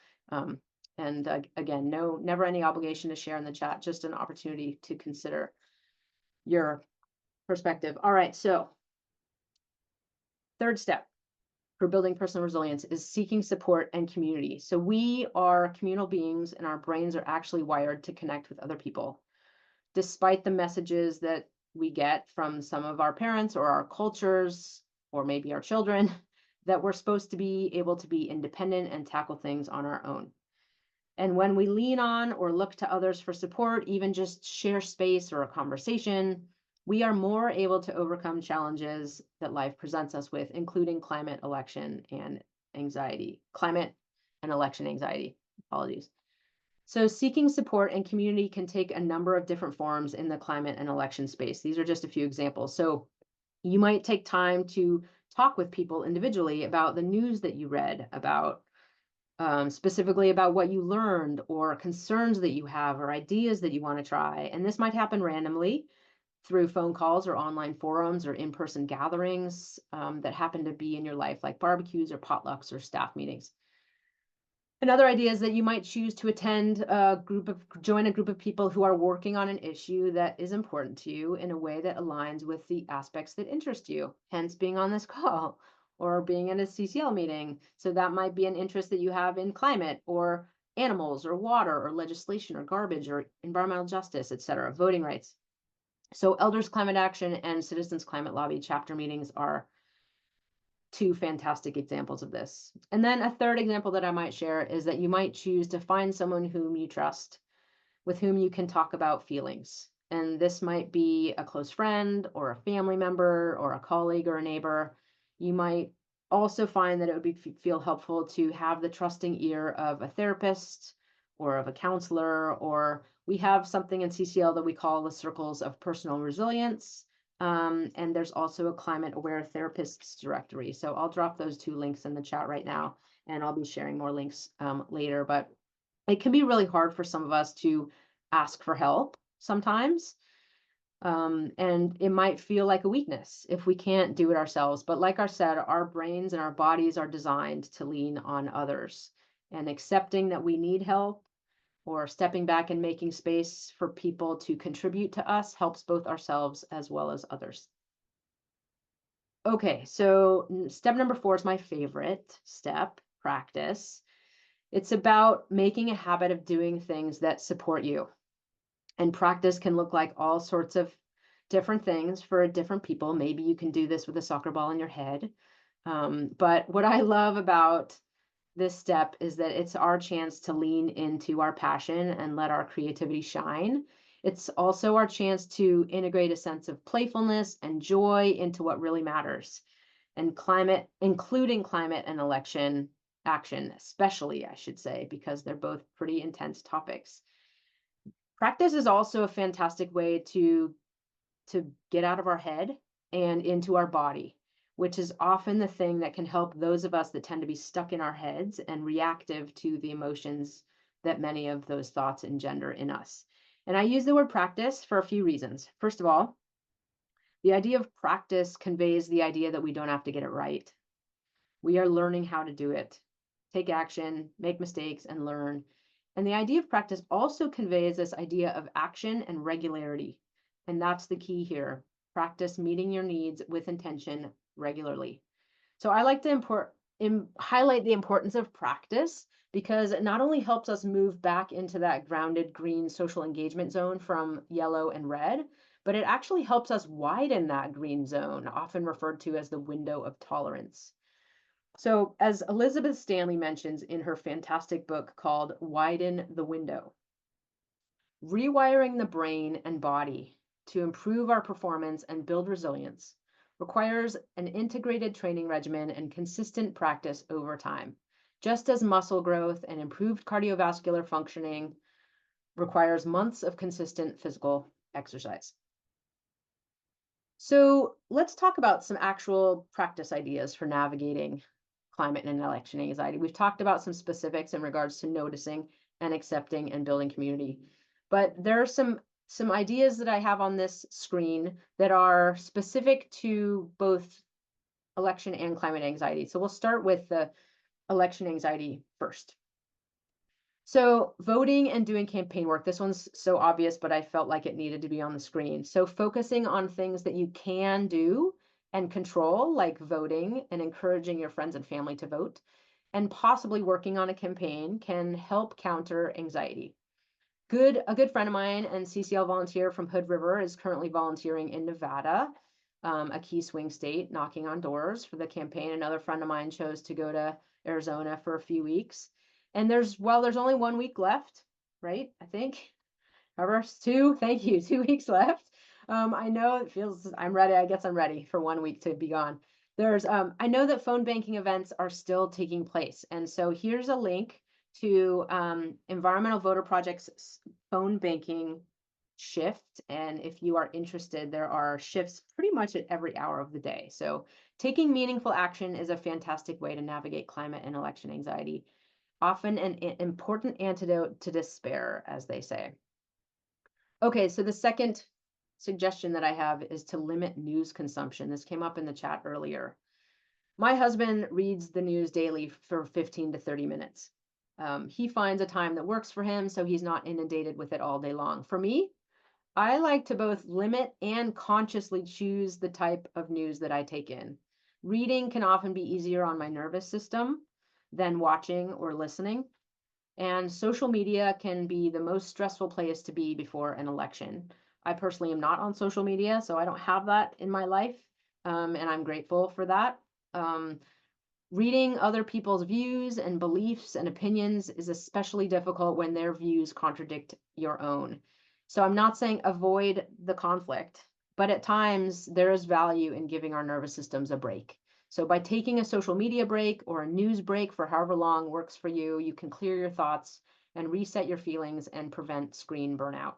and again, never any obligation to share in the chat, just an opportunity to consider your perspective. All right. So, third step for building personal resilience is seeking support and community. So, we are communal beings and our brains are actually wired to connect with other people, despite the messages that we get from some of our parents or our cultures, or maybe our children, that we're supposed to be able to be independent and tackle things on our own. And when we lean on or look to others for support, even just share space or a conversation, we are more able to overcome challenges that life presents us with, including climate, election, and anxiety. Climate and election anxiety. Apologies. So seeking support and community can take a number of different forms in the climate and election space. These are just a few examples. So you might take time to talk with people individually about the news that you read, about specifically about what you learned or concerns that you have or ideas that you want to try. And this might happen randomly through phone calls or online forums or in-person gatherings that happen to be in your life, like barbecues or potlucks or staff meetings. Another idea is that you might choose to join a group of people who are working on an issue that is important to you in a way that aligns with the aspects that interest you, hence being on this call or being in a CCL meeting. So that might be an interest that you have in climate or animals or water or legislation or garbage or environmental justice, et cetera, voting rights. So Elders Climate Action and Citizens Climate Lobby chapter meetings are two fantastic examples of this. And then a third example that I might share is that you might choose to find someone whom you trust, with whom you can talk about feelings. And this might be a close friend or a family member or a colleague or a neighbor. You might also find that it would feel helpful to have the trusting ear of a therapist or of a counselor, or we have something in CCL that we call the circles of personal resilience. And there's also a climate aware therapists directory. So I'll drop those two links in the chat right now, and I'll be sharing more links later. But it can be really hard for some of us to ask for help sometimes. And it might feel like a weakness if we can't do it ourselves. But like I said, our brains and our bodies are designed to lean on others, and accepting that we need help or stepping back and making space for people to contribute to us helps both ourselves as well as others. Okay, so step number 4 is my favorite step, practice. It's about making a habit of doing things that support you. And practice can look like all sorts of different things for different people. Maybe you can do this with a soccer ball in your head. But what I love about this step is that it's our chance to lean into our passion and let our creativity shine. It's also our chance to integrate a sense of playfulness and joy into what really matters. And climate, including climate and election action, especially, I should say, because they're both pretty intense topics. Practice is also a fantastic way to get out of our head and into our body, which is often the thing that can help those of us that tend to be stuck in our heads and reactive to the emotions that many of those thoughts engender in us. And I use the word practice for a few reasons. First of all, the idea of practice conveys the idea that we don't have to get it right. We are learning how to do it, take action, make mistakes, and learn. And the idea of practice also conveys this idea of action and regularity. And that's the key here. Practice meeting your needs with intention regularly. So I like to highlight the importance of practice because it not only helps us move back into that grounded green social engagement zone from yellow and red, but it actually helps us widen that green zone, often referred to as the window of tolerance. So, as Elizabeth Stanley mentions in her fantastic book called Widen the Window, rewiring the brain and body to improve our performance and build resilience requires an integrated training regimen and consistent practice over time, just as muscle growth and improved cardiovascular functioning requires months of consistent physical exercise. So let's talk about some actual practice ideas for navigating climate and election anxiety. We've talked about some specifics in regards to noticing and accepting and building community. But there are some ideas that I have on this screen that are specific to both election and climate anxiety. So we'll start with the election anxiety first. So voting and doing campaign work, this one's so obvious, but I felt like it needed to be on the screen. So focusing on things that you can do and control, like voting and encouraging your friends and family to vote, and possibly working on a campaign can help counter anxiety. A good friend of mine and CCL volunteer from Hood River is currently volunteering in Nevada, a key swing state, knocking on doors for the campaign. Another friend of mine chose to go to Arizona for a few weeks. And there's only 1 week left, right? I think. However, thank you, 2 weeks left. I know it feels, I'm ready. I guess I'm ready for 1 week to be gone. I know that phone banking events are still taking place. And so here's a link to Environmental Voter Project's phone banking shift. And if you are interested, there are shifts pretty much at every hour of the day. So taking meaningful action is a fantastic way to navigate climate and election anxiety, often an important antidote to despair, as they say. Okay, so the second suggestion that I have is to limit news consumption. This came up in the chat earlier. My husband reads the news daily for 15 to 30 minutes. He finds a time that works for him, so he's not inundated with it all day long. For me, I like to both limit and consciously choose the type of news that I take in. Reading can often be easier on my nervous system than watching or listening. And social media can be the most stressful place to be before an election. I personally am not on social media, so I don't have that in my life, and I'm grateful for that. Um, Reading other people's views and beliefs and opinions is especially difficult when their views contradict your own. So I'm not saying avoid the conflict, but at times there is value in giving our nervous systems a break. So by taking a social media break or a news break for however long works for you, you can clear your thoughts and reset your feelings and prevent screen burnout.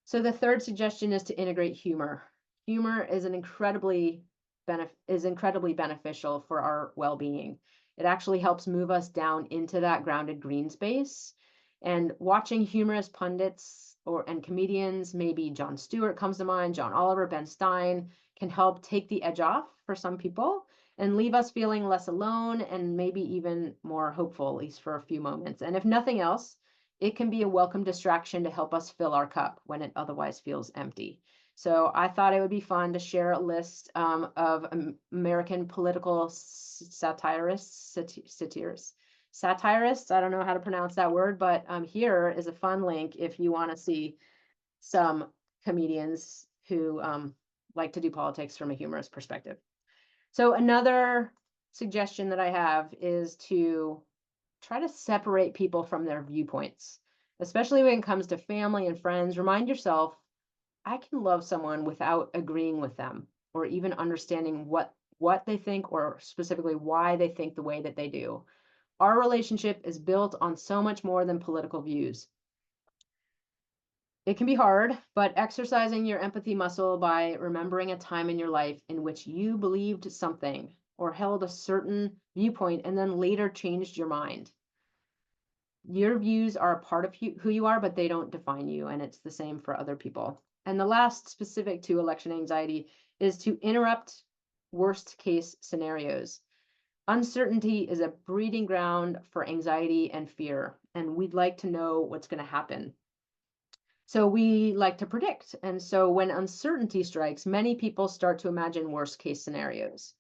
So the third suggestion is to integrate humor. Humor is incredibly beneficial for our well-being. It actually helps move us down into that grounded green space. And watching humorous pundits and comedians, maybe Jon Stewart comes to mind, John Oliver, Ben Stein, can help take the edge off for some people and leave us feeling less alone and maybe even more hopeful, at least for a few moments. And if nothing else, it can be a welcome distraction to help us fill our cup when it otherwise feels empty. So I thought it would be fun to share a list of American political satirists. I don't know how to pronounce that word, but here is a fun link if you want to see some comedians who like to do politics from a humorous perspective. So another suggestion that I have is to try to separate people from their viewpoints, especially when it comes to family and friends. Remind yourself, I can love someone without agreeing with them or even understanding what they think or specifically why they think the way that they do. Our relationship is built on so much more than political views. It can be hard, but exercising your empathy muscle by remembering a time in your life in which you believed something or held a certain viewpoint and then later changed your mind. Your views are a part of who you are, but they don't define you, and it's the same for other people. And the last, specific to election anxiety, is to interrupt worst case scenarios. Uncertainty is a breeding ground for anxiety and fear, and we'd like to know what's going to happen. So we like to predict. And so when uncertainty strikes, many people start to imagine worst case scenarios.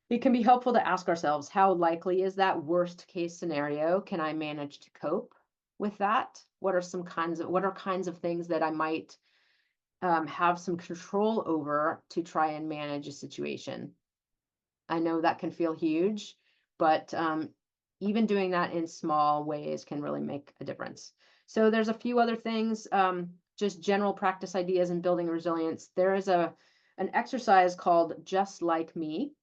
It can be helpful to ask ourselves, how likely is that worst case scenario? Can I manage to cope with that? What are kinds of things that I might have some control over to try and manage a situation? I know that can feel huge, but even doing that in small ways can really make a difference. So there's a few other things, just general practice ideas in building resilience. There is an exercise called Just Like Me.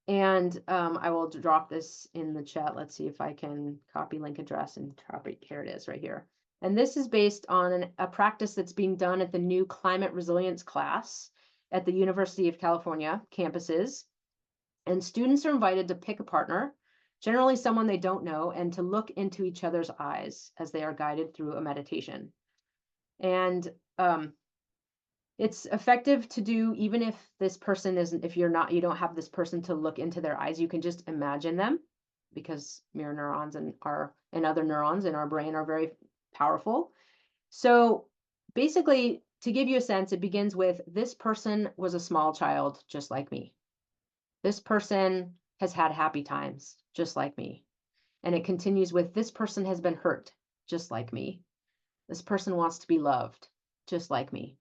And I will drop this in the chat. Let's see if I can copy link address and copy. Here it is right here. And this is based on a practice that's being done at the new climate resilience class at the University of California campuses. And students are invited to pick a partner, generally someone they don't know, and to look into each other's eyes as they are guided through a meditation. And it's effective to do even if this person isn't, if you don't have this person to look into their eyes, you can just imagine them, because mirror neurons and other neurons in our brain are very powerful. So basically, to give you a sense, it begins with, this person was a small child just like me. This person has had happy times just like me. And it continues with, this person has been hurt just like me. This person wants to be loved just like me.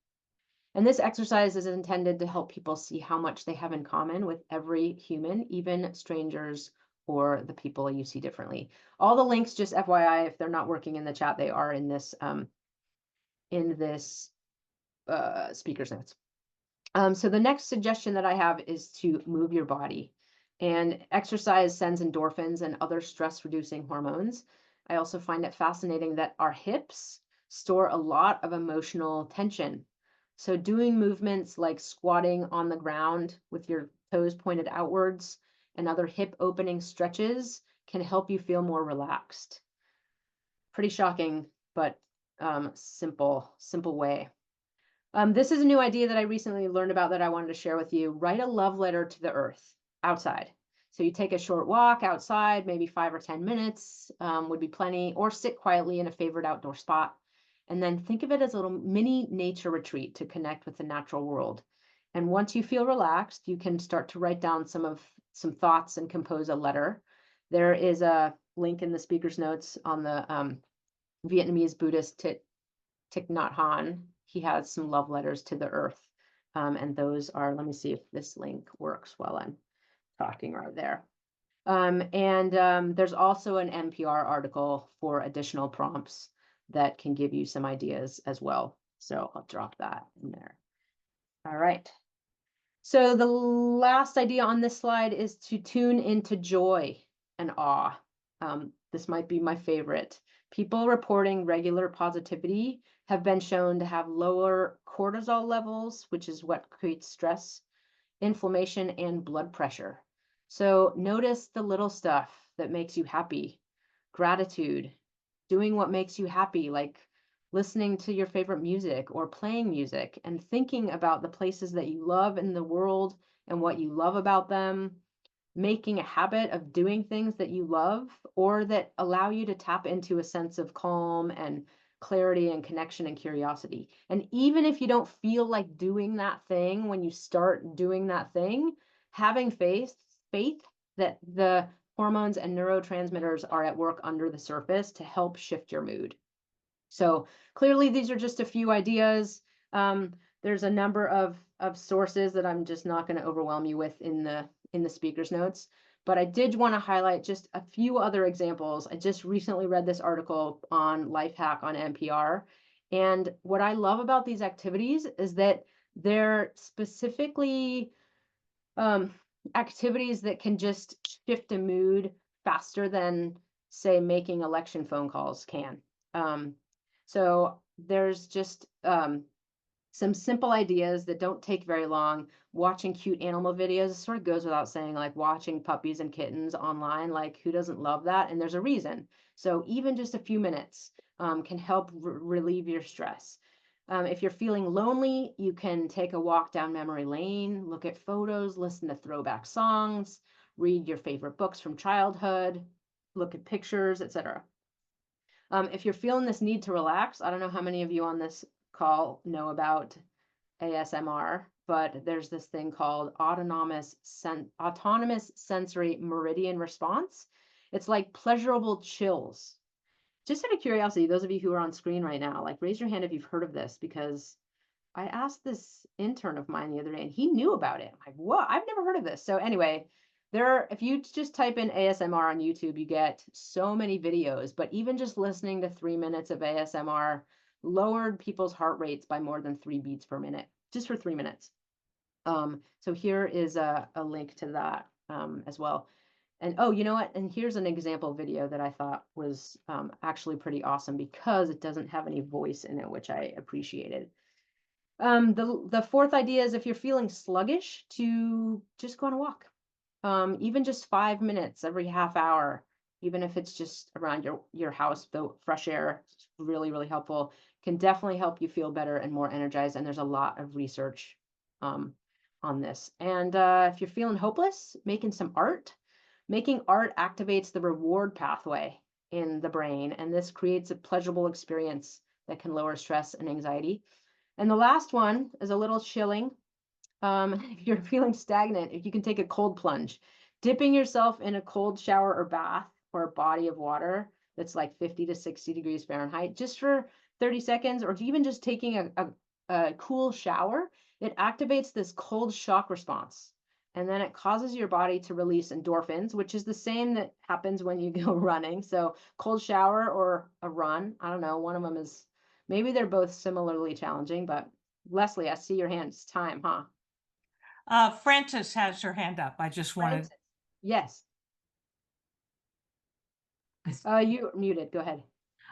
And this exercise is intended to help people see how much they have in common with every human, even strangers or the people you see differently. All the links, just FYI, if they're not working in the chat, they are in this speaker's notes. So the next suggestion that I have is to move your body. And exercise sends endorphins and other stress-reducing hormones. I also find it fascinating that our hips store a lot of emotional tension. So doing movements like squatting on the ground with your toes pointed outwards and other hip opening stretches can help you feel more relaxed. Pretty shocking, but simple way. This is a new idea that I recently learned about that I wanted to share with you. Write a love letter to the earth outside. So you take a short walk outside, maybe 5 or 10 minutes would be plenty, or sit quietly in a favorite outdoor spot. And then think of it as a little mini nature retreat to connect with the natural world. And once you feel relaxed, you can start to write down some thoughts and compose a letter. There is a link in the speaker's notes on the Vietnamese Buddhist Thich Nhat Hanh. He has some love letters to the earth. And those are, let me see if this link works while I'm talking right there. There's also an NPR article for additional prompts that can give you some ideas as well. So I'll drop that in there. All right. So the last idea on this slide is to tune into joy and awe. This might be my favorite. People reporting regular positivity have been shown to have lower cortisol levels, which is what creates stress, inflammation, and blood pressure. So notice the little stuff that makes you happy. Gratitude, doing what makes you happy, like listening to your favorite music or playing music, and thinking about the places that you love in the world and what you love about them. Making a habit of doing things that you love or that allow you to tap into a sense of calm and clarity and connection and curiosity. And even if you don't feel like doing that thing, when you start doing that thing, having faith that the hormones and neurotransmitters are at work under the surface to help shift your mood. So clearly, these are just a few ideas. There's a number of sources that I'm just not going to overwhelm you with in the speaker's notes, but I did want to highlight just a few other examples. I just recently read this article on Life Hack on NPR, and what I love about these activities is that they're specifically activities that can just shift a mood faster than, say, making election phone calls can. So there's just some simple ideas that don't take very long. Watching cute animal videos sort of goes without saying, like watching puppies and kittens online, like who doesn't love that? And there's a reason. So even just a few minutes can help relieve your stress. If you're feeling lonely, you can take a walk down memory lane, look at photos, listen to throwback songs, read your favorite books from childhood, look at pictures, etc. If you're feeling this need to relax, I don't know how many of you on this call know about ASMR. but there's this thing called autonomous sensory meridian response. It's like pleasurable chills. Just out of curiosity, those of you who are on screen right now, like raise your hand if you've heard of this, because I asked this intern of mine the other day and he knew about it. I'm like, whoa, I've never heard of this. So anyway, if you just type in ASMR on YouTube, you get so many videos, but even just listening to 3 minutes of ASMR lowered people's heart rates by more than 3 beats per minute, just for 3 minutes. So here is a link to that as well. And oh, you know what? And here's an example video that I thought was actually pretty awesome because it doesn't have any voice in it, which I appreciated. The fourth idea is if you're feeling sluggish, to just go on a walk. Even just 5 minutes every half hour, even if it's just around your house, the fresh air is really, really helpful, can definitely help you feel better and more energized. And there's a lot of research on this. And if you're feeling hopeless, making some art. Making art activates the reward pathway in the brain, and this creates a pleasurable experience that can lower stress and anxiety. And the last one is a little chilling. If you're feeling stagnant, if you can take a cold plunge, dipping yourself in a cold shower or bath or a body of water that's like 50 to 60 degrees Fahrenheit, just for 30 seconds, or even just taking a cool shower, it activates this cold shock response. And then it causes your body to release endorphins, which is the same that happens when you go running. So cold shower or a run, I don't know, one of them is, maybe they're both similarly challenging, but Leslie, I see your hand. It's time, huh? Frances has her hand up. I just wanted. Francis. Yes. You're muted. Go ahead.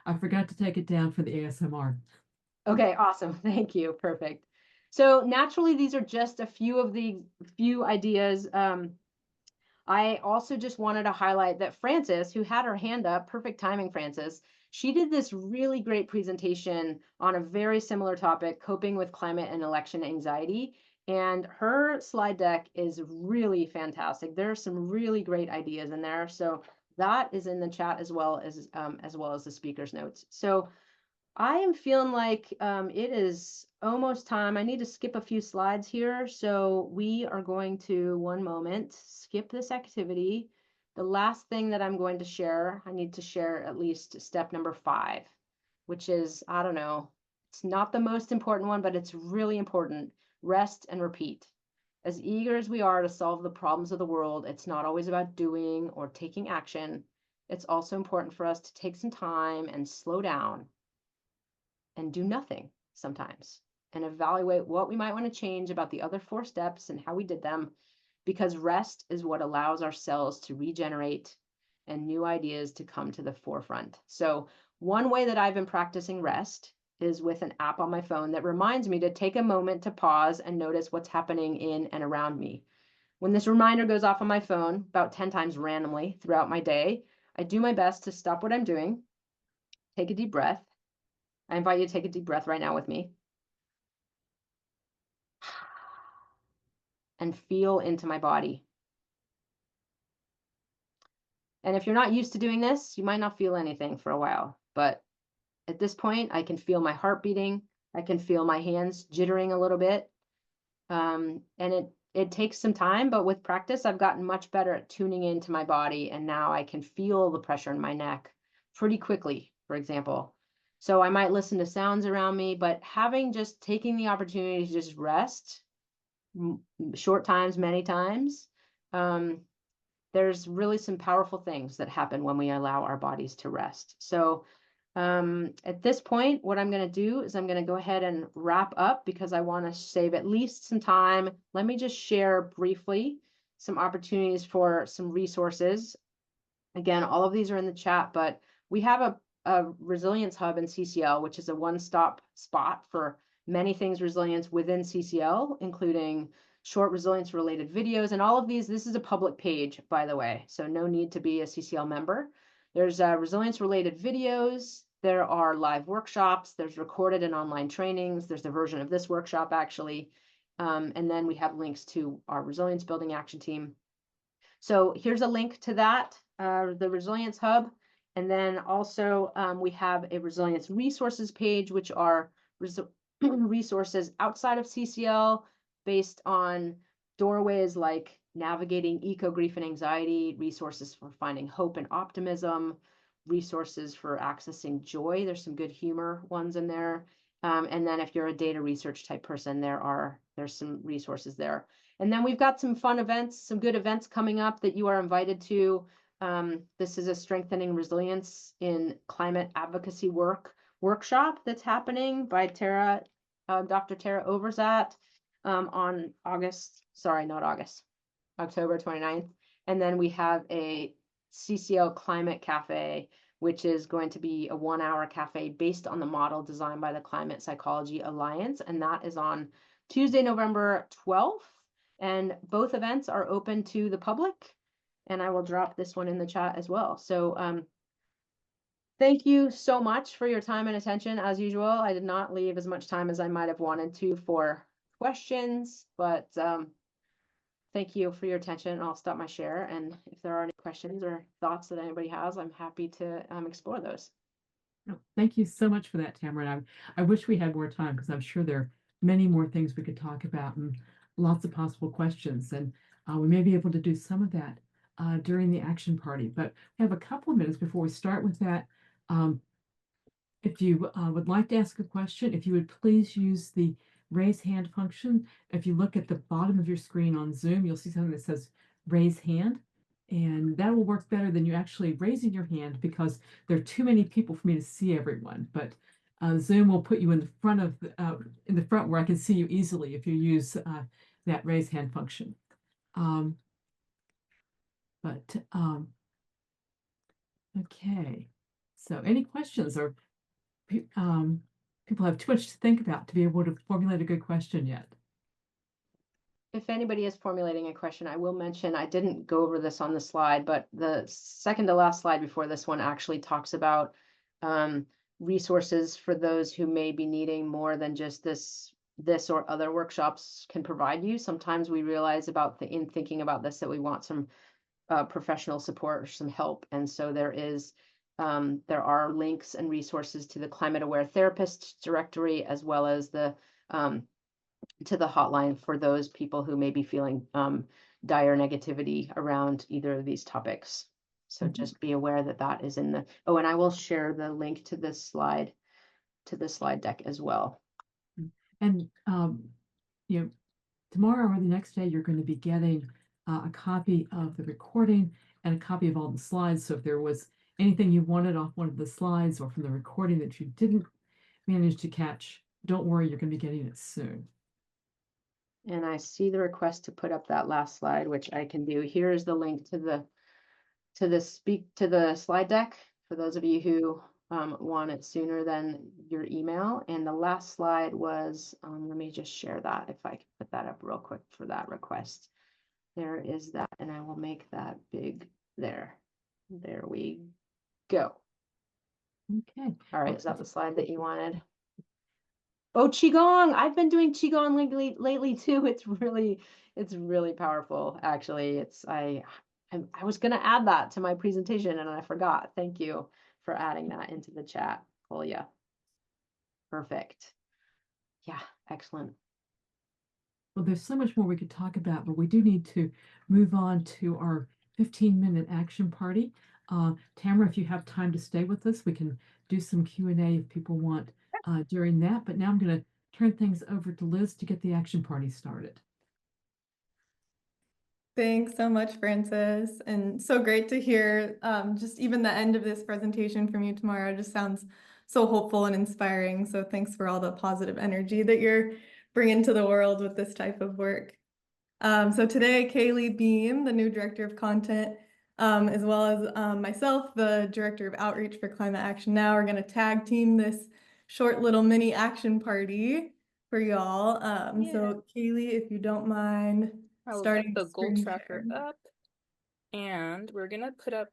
I forgot to take it down for the ASMR. Okay, awesome. Thank you. Perfect. So naturally, these are just a few of the few ideas. I also just wanted to highlight that Frances, who had her hand up, perfect timing, Frances, she did this really great presentation on a very similar topic, coping with climate and election anxiety. And her slide deck is really fantastic. There are some really great ideas in there. So that is in the chat as well as the speaker's notes. So I am feeling like it is almost time. I need to skip a few slides here. So we are going to, one moment, skip this activity. The last thing that I'm going to share, I need to share at least step number 5, which is, I don't know, it's not the most important one, but it's really important. Rest and repeat. As eager as we are to solve the problems of the world, it's not always about doing or taking action. It's also important for us to take some time and slow down and do nothing sometimes and evaluate what we might want to change about the other 4 steps and how we did them, because rest is what allows our cells to regenerate and new ideas to come to the forefront. So one way that I've been practicing rest is with an app on my phone that reminds me to take a moment to pause and notice what's happening in and around me. When this reminder goes off on my phone about 10 times randomly throughout my day, I do my best to stop what I'm doing, take a deep breath. I invite you to take a deep breath right now with me and feel into my body. And if you're not used to doing this, you might not feel anything for a while, but at this point, I can feel my heart beating. I can feel my hands jittering a little bit. And it takes some time, but with practice, I've gotten much better at tuning into my body. And now I can feel the pressure in my neck pretty quickly, for example. So I might listen to sounds around me, but taking the opportunity to just rest, short times, many times, there's really some powerful things that happen when we allow our bodies to rest. So at this point, what I'm going to do is I'm going to go ahead and wrap up because I want to save at least some time. Let me just share briefly some opportunities for some resources. Again, all of these are in the chat, but we have a resilience hub in CCL, which is a one-stop spot for many things resilience within CCL, including short resilience related videos. And all of these, this is a public page, by the way, so no need to be a CCL member. There's resilience related videos. There are live workshops. There's recorded and online trainings. There's a version of this workshop actually. And then we have links to our resilience building action team. So here's a link to that, the Resilience Hub. And then also we have a resilience resources page, which are resources outside of CCL, based on doorways like navigating eco grief and anxiety, resources for finding hope and optimism, resources for accessing joy. There's some good humor ones in there. And then if you're a data research type person, there's some resources there. And then we've got some fun events, some good events coming up that you are invited to. This is a strengthening resilience in climate advocacy workshop that's happening by Dr. Tara Overzat on October 29th. And then we have a CCL Climate Cafe, which is going to be a 1-hour cafe based on the model designed by the Climate Psychology Alliance. And that is on Tuesday, November 12th. And both events are open to the public. And I will drop this one in the chat as well. So thank you so much for your time and attention. As usual, I did not leave as much time as I might have wanted to for questions, but thank you for your attention. I'll stop my share. And if there are any questions or thoughts that anybody has, I'm happy to explore those. No, thank you so much for that, Tamara. And I wish we had more time because I'm sure there are many more things we could talk about and lots of possible questions. And we may be able to do some of that during the action party. But we have a couple of minutes before we start with that. If you would like to ask a question, if you would please use the raise hand function. If you look at the bottom of your screen on Zoom, you'll see something that says raise hand. And that will work better than you actually raising your hand because there are too many people for me to see everyone. But Zoom will put you in the front of in the front where I can see you easily if you use that raise hand function. Okay. So any questions or people have too much to think about to be able to formulate a good question yet? If anybody is formulating a question, I will mention, I didn't go over this on the slide, but the second to last slide before this one actually talks about resources for those who may be needing more than just this or other workshops can provide you. Sometimes we realize in thinking about this that we want some professional support or some help. And so there are links and resources to the Climate Aware Therapist directory, as well as to the hotline for those people who may be feeling dire negativity around either of these topics. So just be aware that that is in the, oh, and I will share the link to this slide deck as well. And, tomorrow or the next day, you're going to be getting a copy of the recording and a copy of all the slides. So if there was anything you wanted off one of the slides or from the recording that you didn't manage to catch, don't worry, you're going to be getting it soon. And I see the request to put up that last slide, which I can do. Here's the link to the slide deck for those of you who want it sooner than your email. And the last slide was, let me just share that if I can put that up real quick for that request. There is that, and I will make that big there. There we go. Okay. All right, is that the slide that you wanted? Oh, Qigong. I've been doing Qigong lately too. It's really powerful. Actually, I was going to add that to my presentation and I forgot. Thank you for adding that into the chat, Julia. Perfect. Yeah, excellent. Well, there's so much more we could talk about, but we do need to move on to our 15-minute action party. Tamara, if you have time to stay with us, we can do some Q&A if people want during that. But now I'm going to turn things over to Liz to get the action party started. Thanks so much, Frances. And so great to hear just even the end of this presentation from you, Tamara. Just sounds so hopeful and inspiring. So thanks for all the positive energy that you're bringing to the world with this type of work. So today, Kaylee Beam, the new Director of Content, as well as myself, the Director of Outreach for Climate Action Now, are going to tag team this short little mini action party for y'all. So Kaylee, if you don't mind starting the goal screen tracker share. up, and we're gonna put up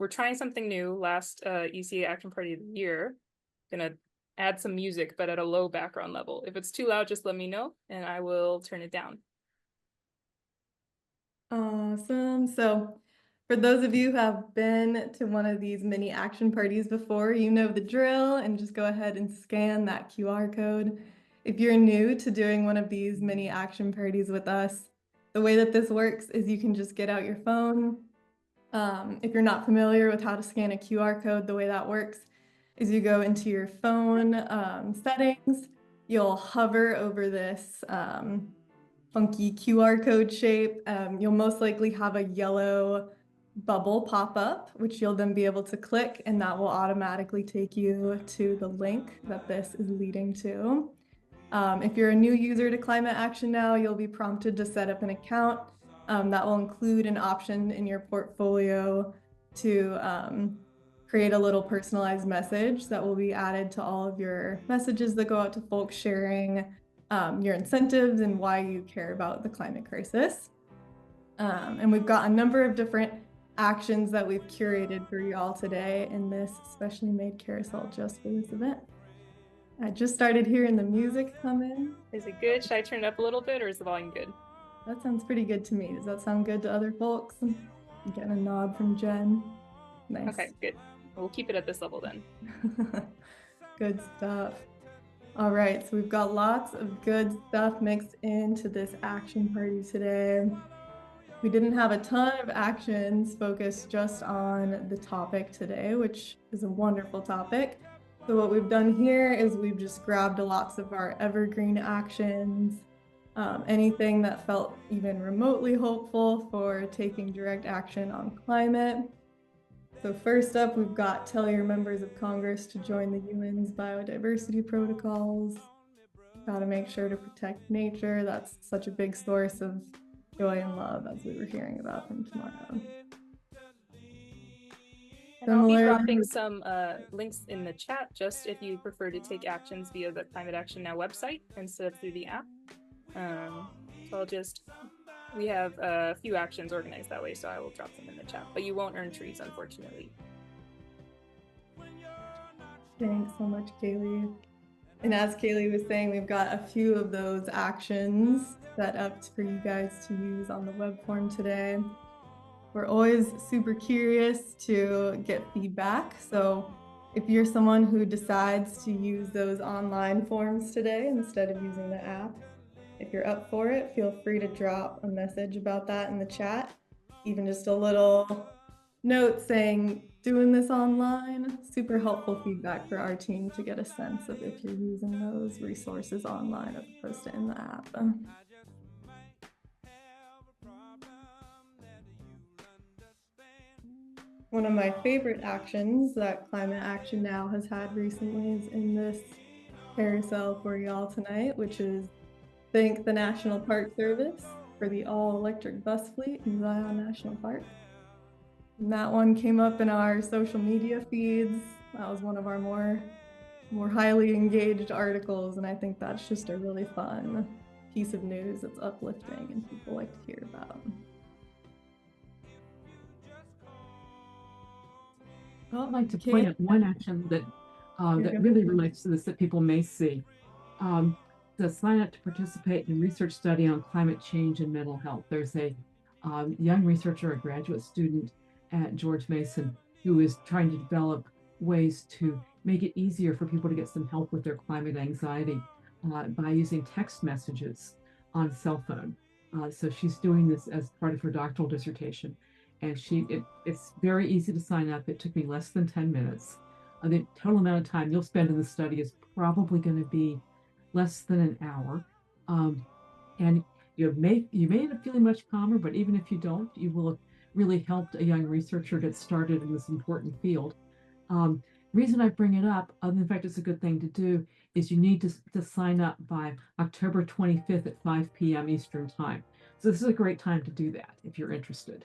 we're trying something new. Last ECA action party of the year, gonna add some music, but at a low background level. If it's too loud, just let me know and I will turn it down. Awesome. So for those of you who have been to one of these mini action parties before, you know the drill, and just go ahead and scan that QR code if you're new to doing one of these mini action parties with us, the way that this works is you can just get out your phone. If you're not familiar with how to scan a QR code, the way that works is you go into your phone settings, you'll hover over this funky QR code shape. You'll most likely have a yellow bubble pop up, which you'll then be able to click, and that will automatically take you to the link that this is leading to. If you're a new user to Climate Action Now, you'll be prompted to set up an account. That will include an option in your portfolio to create a little personalized message that will be added to all of your messages that go out to folks sharing your incentives and why you care about the climate crisis. And we've got a number of different actions that we've curated for y'all today in this specially made carousel just for this event. I just started hearing the music come in. Is it good? Should I turn it up a little bit, or is the volume good? That sounds pretty good to me. Does that sound good to other folks? I'm getting a nod from Jen. Nice. Okay, good. We'll keep it at this level then. Good stuff. All right, so we've got lots of good stuff mixed into this action party today. We didn't have a ton of actions focused just on the topic today, which is a wonderful topic. So what we've done here is we've just grabbed lots of our evergreen actions, anything that felt even remotely hopeful for taking direct action on climate. So first up, we've got tell your members of Congress to join the UN's biodiversity protocols. Got to make sure to protect nature. That's such a big source of joy and love, as we were hearing about from Tamara. And I'll be dropping some links in the chat, just if you prefer to take actions via the Climate Action Now website instead of through the app. So we have a few actions organized that way, so I will drop them in the chat, but you won't earn trees, unfortunately. Thanks so much, Kaylee. And as Kaylee was saying, we've got a few of those actions set up for you guys to use on the web form today. We're always super curious to get feedback. So if you're someone who decides to use those online forms today instead of using the app, if you're up for it, feel free to drop a message about that in the chat. Even just a little note saying, doing this online, super helpful feedback for our team to get a sense of if you're using those resources online as opposed to in the app. One of my favorite actions that Climate Action Now has had recently is in this carousel for y'all tonight, which is thank the National Park Service for the all-electric bus fleet in Zion National Park. And that one came up in our social media feeds. That was one of our more highly engaged articles, and I think that's just a really fun piece of news that's uplifting and people like to hear about. I'd like to point out one action that really relates to this that people may see. The sign up to participate in a research study on climate change and mental health. There's a young researcher, a graduate student at George Mason, who is trying to develop ways to make it easier for people to get some help with their climate anxiety by using text messages on cell phone. So she's doing this as part of her doctoral dissertation. And it's very easy to sign up. It took me less than 10 minutes. The total amount of time you'll spend in the study is probably going to be less than an hour. And you may end up feeling much calmer, but even if you don't, you will have really helped a young researcher get started in this important field. Reason I bring it up, other than the fact it's a good thing to do, is you need to sign up by October 25th at 5 p.m. Eastern Time. So this is a great time to do that if you're interested.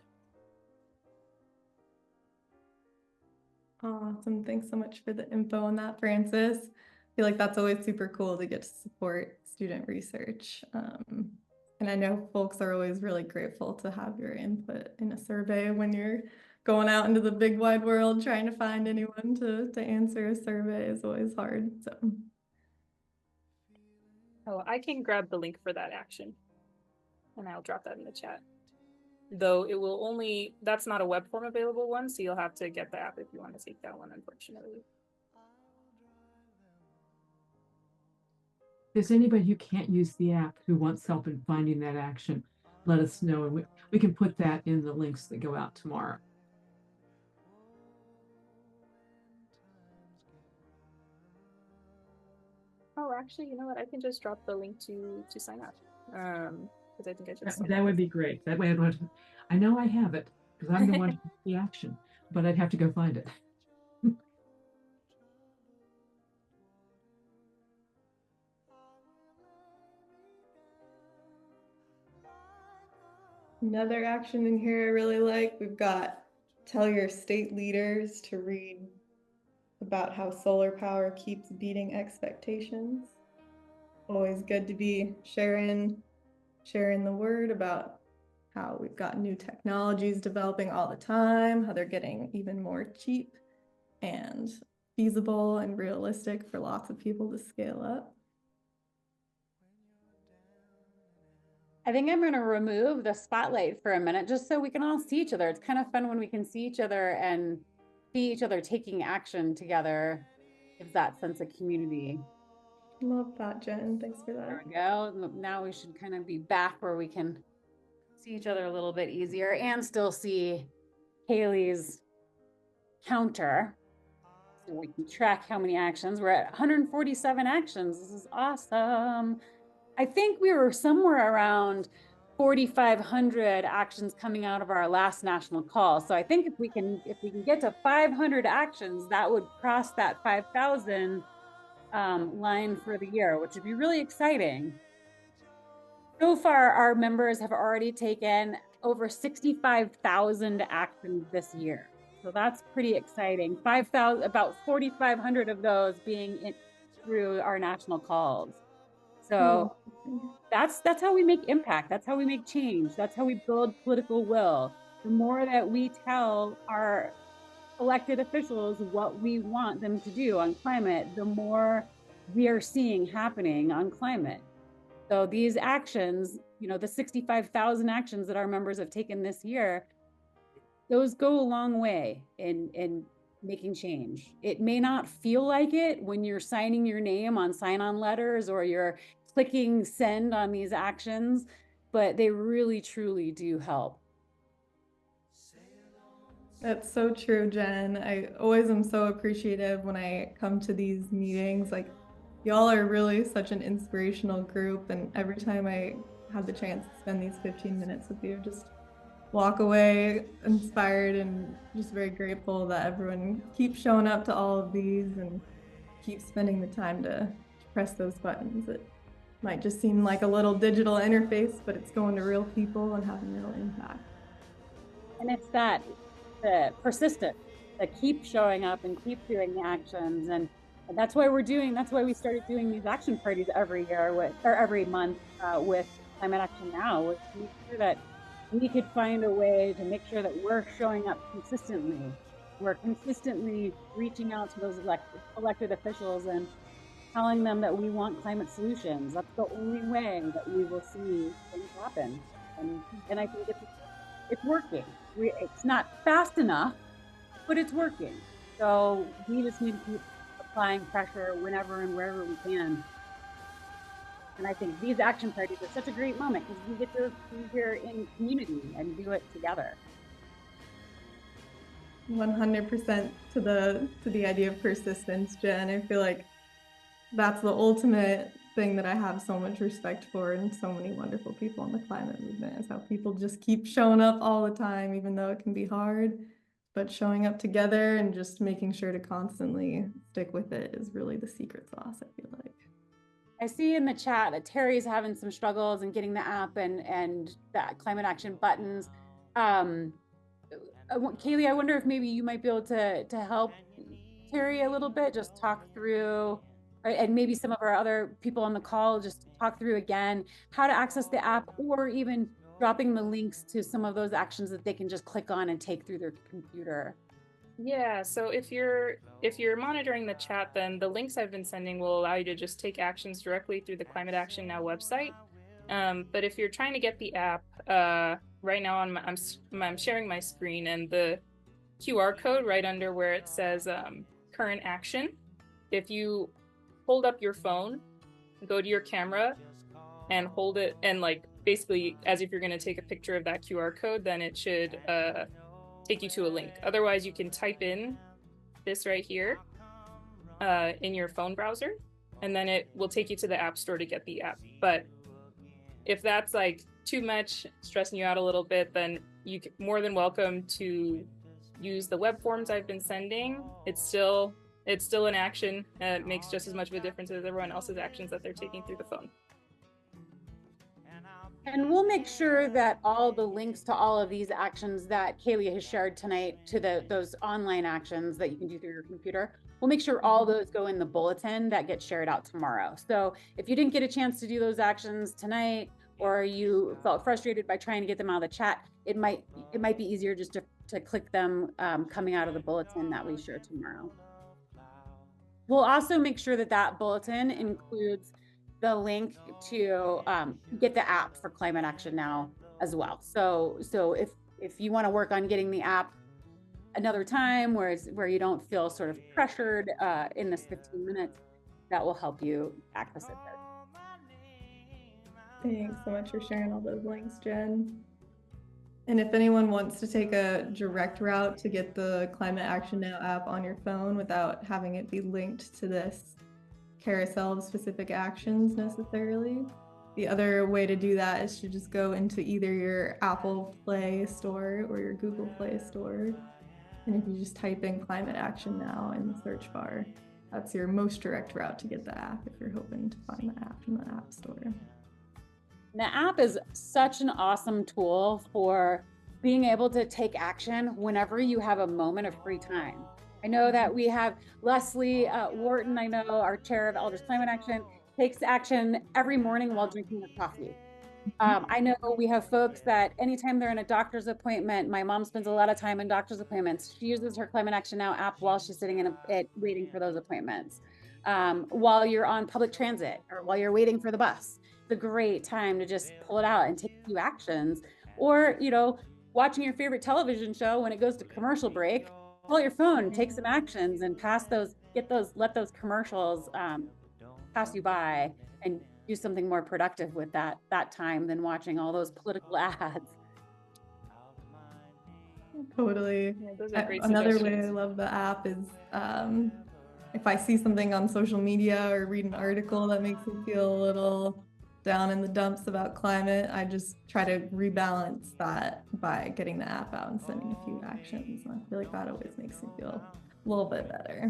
Awesome. Thanks so much for the info on that, Francis. I feel like that's always super cool to get to support student research. And I know folks are always really grateful to have your input in a survey when you're going out into the big wide world. Trying to find anyone to answer a survey is always hard. So. Oh, I can grab the link for that action and I'll drop that in the chat. Though it will only, that's not a web form available one, so you'll have to get the app if you want to take that one, unfortunately. there's anybody who can't use the app who wants help in finding that action, let us know, and we can put that in the links that go out tomorrow. Oh, actually, you know what? I can just drop the link to sign up. Because I think I just That would be great. That way I know I have it because I'm the one who took the action, but I'd have to go find it. Another action in here I really like, we've got tell your state leaders to read about how solar power keeps beating expectations. Always good to be sharing the word about how we've got new technologies developing all the time, how they're getting even more cheap and feasible and realistic for lots of people to scale up. I think I'm going to remove the spotlight for a minute just so we can all see each other. It's kind of fun when we can see each other and see each other taking action together. Gives that sense of community. Love that, Jen. Thanks for that. There we go. Now we should kind of be back where we can see each other a little bit easier and still see Haley's counter. So we can track how many actions. We're at 147 actions. This is awesome. I think we were somewhere around 4,500 actions coming out of our last national call. So I think if we can get to 500 actions, that would cross that 5,000 line for the year, which would be really exciting. So far, our members have already taken over 65,000 actions this year. So that's pretty exciting. 5,000, about 4,500 of those being through our national calls. So that's how we make impact. That's how we make change. That's how we build political will. The more that we tell our elected officials what we want them to do on climate, the more we are seeing happening on climate. So these actions, you know, the 65,000 actions that our members have taken this year, those go a long way in making change. It may not feel like it when you're signing your name on sign-on letters or you're clicking send on these actions, but they really, truly do help. That's so true, Jen. I always am so appreciative when I come to these meetings. Like, y'all are really such an inspirational group, and every time I have the chance to spend these 15 minutes with you, just walk away inspired and just very grateful that everyone keeps showing up to all of these and keeps spending the time to press those buttons. It might just seem like a little digital interface, but it's going to real people and having real impact. And it's that the persistent that keep showing up and keep doing the actions, and that's why we started doing these action parties every year every month with Climate Action Now, was to make sure that we could find a way to make sure that we're showing up consistently. We're consistently reaching out to those elected officials and telling them that we want climate solutions. That's the only way that we will see things happen. And I think it's working. It's not fast enough, but it's working. So we just need to keep applying pressure whenever and wherever we can. And I think these action parties are such a great moment because we get to be here in community and do it together. 100% to the idea of persistence, Jen. I feel like that's the ultimate thing that I have so much respect for, and so many wonderful people in the climate movement, is how people just keep showing up all the time, even though it can be hard, but showing up together and just making sure to constantly stick with it is really the secret sauce, I feel like. I see in the chat that Terry's having some struggles in getting the app and that climate action buttons. Kaylee, I wonder if maybe you might be able to help Terry a little bit, just talk through, and maybe some of our other people on the call just talk through again how to access the app, or even dropping the links to some of those actions that they can just click on and take through their computer. Yeah, so if you're monitoring the chat, then the links I've been sending will allow you to just take actions directly through the Climate Action Now website. But if you're trying to get the app, right now I'm sharing my screen, and the QR code right under where it says current action, if you hold up your phone, go to your camera and hold it, and like basically as if you're going to take a picture of that QR code, then it should take you to a link. Otherwise, you can type in this right here in your phone browser, and then it will take you to the App Store to get the app. But if that's like too much, stressing you out a little bit, then you more than welcome to use the web forms I've been sending. It's still an action. It makes just as much of a difference as everyone else's actions that they're taking through the phone. And we'll make sure that all the links to all of these actions that Kaylee has shared tonight, to those online actions that you can do through your computer, we'll make sure all those go in the bulletin that gets shared out tomorrow. So if you didn't get a chance to do those actions tonight, or you felt frustrated by trying to get them out of the chat, it might be easier just to click them coming out of the bulletin that we share tomorrow. We'll also make sure that that bulletin includes the link to get the app for Climate Action Now as well. So if you want to work on getting the app another time where you don't feel sort of pressured in this 15 minutes, that will help you access it there. Thanks so much for sharing all those links, Jen. And if anyone wants to take a direct route to get the Climate Action Now app on your phone without having it be linked to this carousel of specific actions necessarily, the other way to do that is to just go into either your Apple Play Store or your Google Play Store. And if you just type in Climate Action Now in the search bar, that's your most direct route to get the app if you're hoping to find the app in the App Store. The app is such an awesome tool for being able to take action whenever you have a moment of free time. I know that we have Leslie Wharton, I know our chair of Elders Climate Action, takes action every morning while drinking her coffee. I know we have folks that anytime they're in a doctor's appointment, my mom spends a lot of time in doctor's appointments. She uses her Climate Action Now app while she's sitting waiting for those appointments. While you're on public transit or while you're waiting for the bus, it's a great time to just pull it out and take a few actions. Or, watching your favorite television show when it goes to commercial break, pull out your phone, take some actions and let those commercials pass you by and do something more productive with that time than watching all those political ads. Totally. Yeah, those are great Another way I suggestions. love the app is if I see something on social media or read an article that makes me feel a little down in the dumps about climate, I just try to rebalance that by getting the app out and sending a few actions. And I feel like that always makes me feel a little bit better.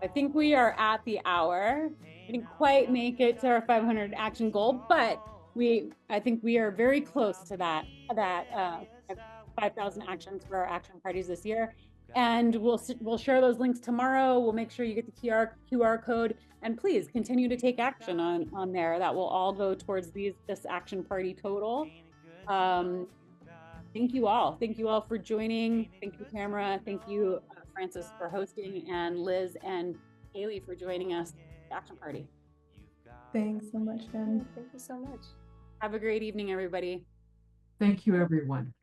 I think we are at the hour. We didn't quite make it to our 500 action goal, but I think we are very close to that 5,000 actions for our action parties this year. And we'll share those links tomorrow. We'll make sure you get the QR code, and please continue to take action on there. That will all go towards this action party total. Thank you all. Thank you all for joining. Thank you, Tamara. Thank you, Francis, for hosting, and Liz and Haley for joining us at the action party. Thanks so much, Jen. Thank you so much. Have a great evening, everybody. Thank you, everyone.